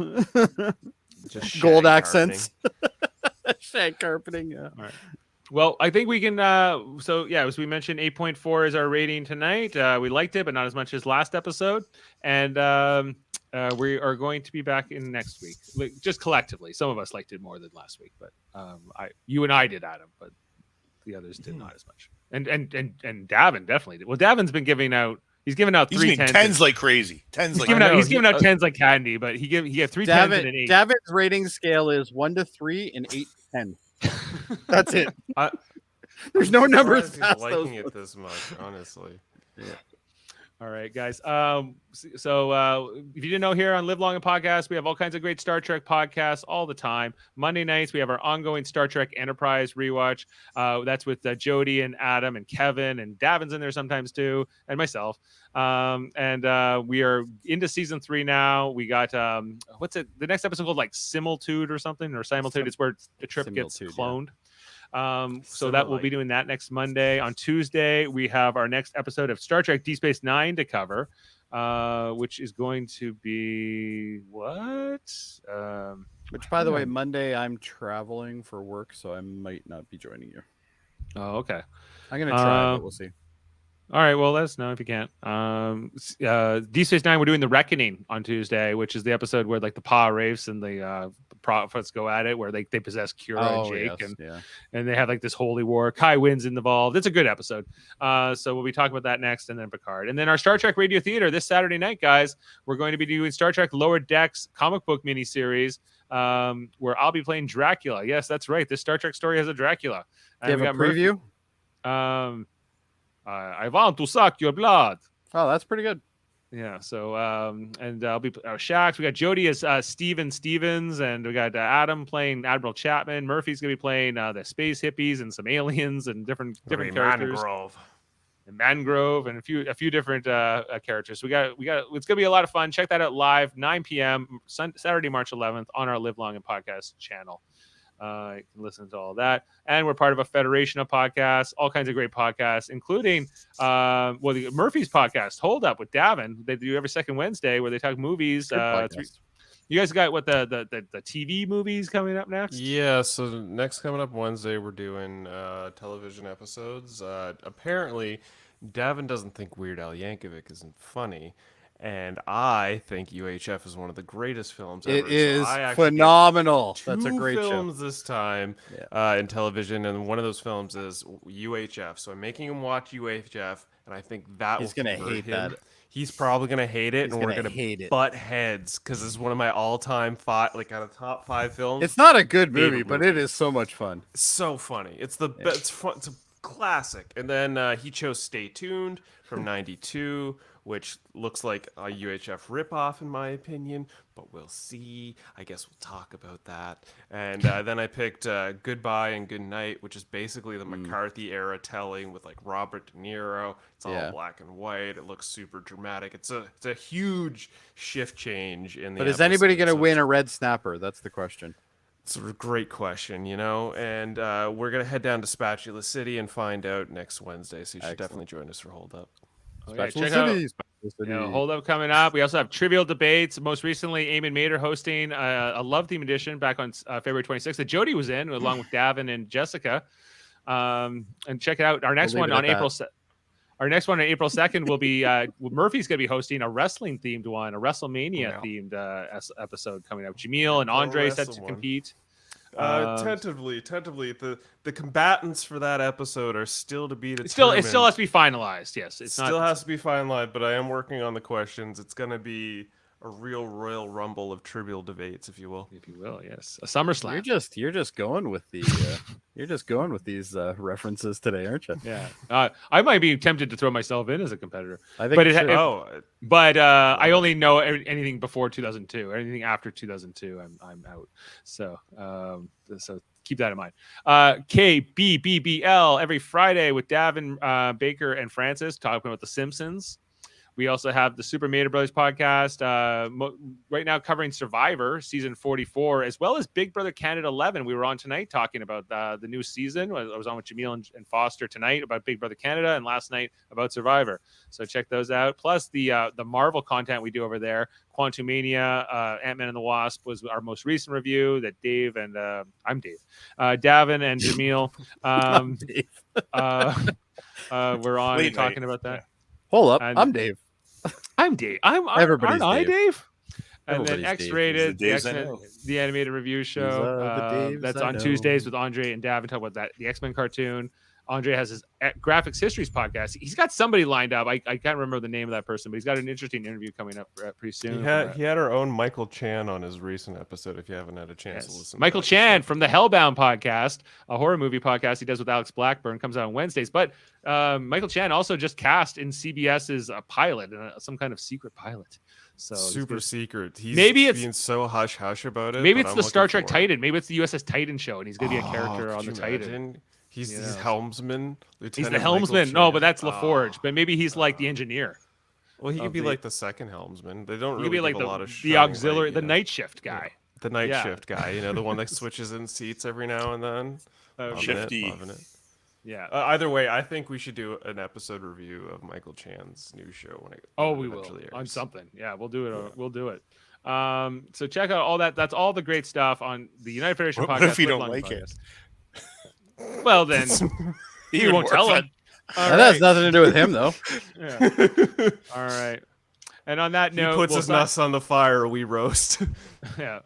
Just Gold shag accents. Shag carpeting. Yeah. Well, I think we can. So yeah, as we mentioned, 8.4 is our rating tonight. We liked it, but not as much as last episode. And we are going to be back in next week, just collectively. Some of us liked it more than last week, but you and I did, Adam, but the others did not as much. And Davin definitely did. Well, Davin's been giving out. He's given out He's 3 giving tens. tens like crazy. Tens He's like giving out. crazy. He's giving out tens like candy, but he gave 3 tens and an 8. David's rating scale is 1 to 3 and 8 to 10. That's it. There's no numbers He's past liking those. it this much, honestly. All right, guys. So if you didn't know, here on Live Long and Podcast, we have all kinds of great Star Trek podcasts all the time. Monday nights, we have our ongoing Star Trek Enterprise rewatch. That's with Jody and Adam and Kevin, and Davin's in there sometimes too, and myself. We are into season 3 now. We got what's it? The next episode called like Similitude or something, or Similitude. It's where the trip gets Similitude, cloned. So that we'll be doing that next Monday. On Tuesday, we have our next episode of Star Trek Deep Space Nine to cover, which is going to be what? Which, by the way, Monday I'm traveling for work, so I might not be joining you. Oh, okay. I'm gonna try, but we'll see. All right. Well, let us know if you can't. Deep Space Nine, we're doing The Reckoning on Tuesday, which is the episode where like the Pa Wraiths and the prophets go at it, where they possess Kira and Jake, and they have like this holy war. Kai Wynn's involved. It's a good episode. So we'll be talking about that next, and then Picard, and then our Star Trek Radio Theater this Saturday night, guys. We're going to be doing Star Trek Lower Decks comic book miniseries, where I'll be playing Dracula. Yes, that's right. This Star Trek story has a Dracula. Do you have a preview? I want to suck your blood. Oh, that's pretty good. Yeah. So, and I'll be Shax. We got Jody as Steven Stevens, and we got Adam playing Admiral Chapman. Murphy's gonna be playing the space hippies and some aliens and different characters. Mangrove and a few different characters. So we got. It's gonna be a lot of fun. Check that out live 9 p.m. Saturday, March 11th on our Live Long and Podcast channel. You can listen to all that, and we're part of a federation of podcasts, all kinds of great podcasts, including the Murphy's podcast, Hold Up with Davin. They do every second Wednesday where they talk movies. You guys got what the TV movies coming up next? Yeah, so next coming up Wednesday, we're doing television episodes. Apparently, Davin doesn't think Weird Al Yankovic isn't funny. And I think UHF is one of the greatest films ever. It is I actually phenomenal. get That's a great show. 2 films this time in television, and one of those films is UHF. So I'm making him watch UHF, and I think He's gonna hate him. that. He's probably gonna hate it, He's and we're gonna gonna hate it. butt heads because this is one of my all-time out of top 5 films. It's not a good movie, Favorite but movie. it is so much fun. It's so funny. It's the best. It's fun. It's a classic. And then he chose Stay Tuned from '92, which looks like a UHF ripoff in my opinion, but we'll see. I guess we'll talk about that. And then I picked Goodbye and Good Night, which is basically the McCarthy era telling with like Robert De Niro. It's all black and white. It looks super dramatic. It's a huge shift change in the. But is anybody going to so win a red snapper? That's the question. it's a great question, you know, and we're going to head down to Spatula City and find out next Wednesday, so you should definitely join us for Hold Up. Oh, yeah, Spatula check out, City, Spatula City. Hold Up coming up. We also have Trivial Debates. Most recently, Eamon Mader hosting a Love Theme edition back on February 26th that Jody was in, along with Davin and Jessica. And check it out. Our next one on April 2nd will be Murphy's going to be hosting a wrestling themed one, a WrestleMania themed episode coming up. Jaemeel and Andre set to compete. Tentatively, the combatants for that episode are still to be determined. It still has to be finalized. Yes, it still has to be finalized, but I am working on the questions. It's going to be a real Royal Rumble of trivial debates, if you will. Yes, a SummerSlam. You're just going with the you're just going with these references today, aren't you? Yeah, I might be tempted to throw myself in as a competitor. I think, but I only know anything before 2002. Anything after 2002, I'm out. So keep that in mind. KBBBL every Friday with Davin, Baker, and Francis talking about The Simpsons. We also have the Super Mader Brothers podcast right now covering Survivor season 44, as well as Big Brother Canada 11. We were on tonight talking about the new season. I was on with Jaemeel and Foster tonight about Big Brother Canada, and last night about Survivor. So check those out. Plus the Marvel content we do over there. Quantumania, Ant-Man and the Wasp was our most recent review that Dave and I'm Dave, Davin and Jaemeel we're on talking about that. Hold up, I'm Dave. I'm Dave. Everybody's aren't Dave. I Dave? And Everybody's then X-Rated, Dave. the animated review show. That's on Tuesdays with Andre and Davin. Talk about that, the X-Men cartoon. Andre has his Graphics Histories podcast. He's got somebody lined up. I can't remember the name of that person, but he's got an interesting interview coming up pretty soon. He had our own Michael Chan on his recent episode, if you haven't had a chance to listen. Michael Chan from the Hellbound podcast, a horror movie podcast he does with Alex Blackburn, comes out on Wednesdays. But Michael Chan also just cast in CBS's pilot, some kind of secret pilot. So super secret. He's being so hush hush about it. Maybe it's the Star Trek Titan. Maybe it's the USS Titan show, and he's going to be a character on the Titan. He's helmsman. He's the helmsman. No, but that's LaForge. But maybe he's like the engineer. Well, he could be like the second helmsman. They don't really be like give a lot of the auxiliary, the night shift guy. The night shift guy. You know, the one that switches in seats every now and then. Shifty. Loving it. Yeah. Either way, I think we should do an episode review of Michael Chan's new show when it we will airs. On something. Yeah, we'll do it. We'll do it. So check out all that. That's all the great stuff on the United Federation podcast. What if you don't like it? Well, then you won't tell him. That has nothing to do with him, though. Yeah. All right. And on that note, he puts his nuts on the fire. We roast. Yeah.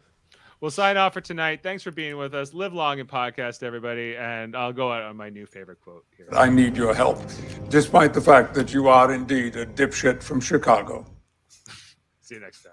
We'll sign off for tonight. Thanks for being with us. Live long and podcast, everybody. And I'll go out on my new favorite quote here. I need your help, despite the fact that you are indeed a dipshit from Chicago. See you next time.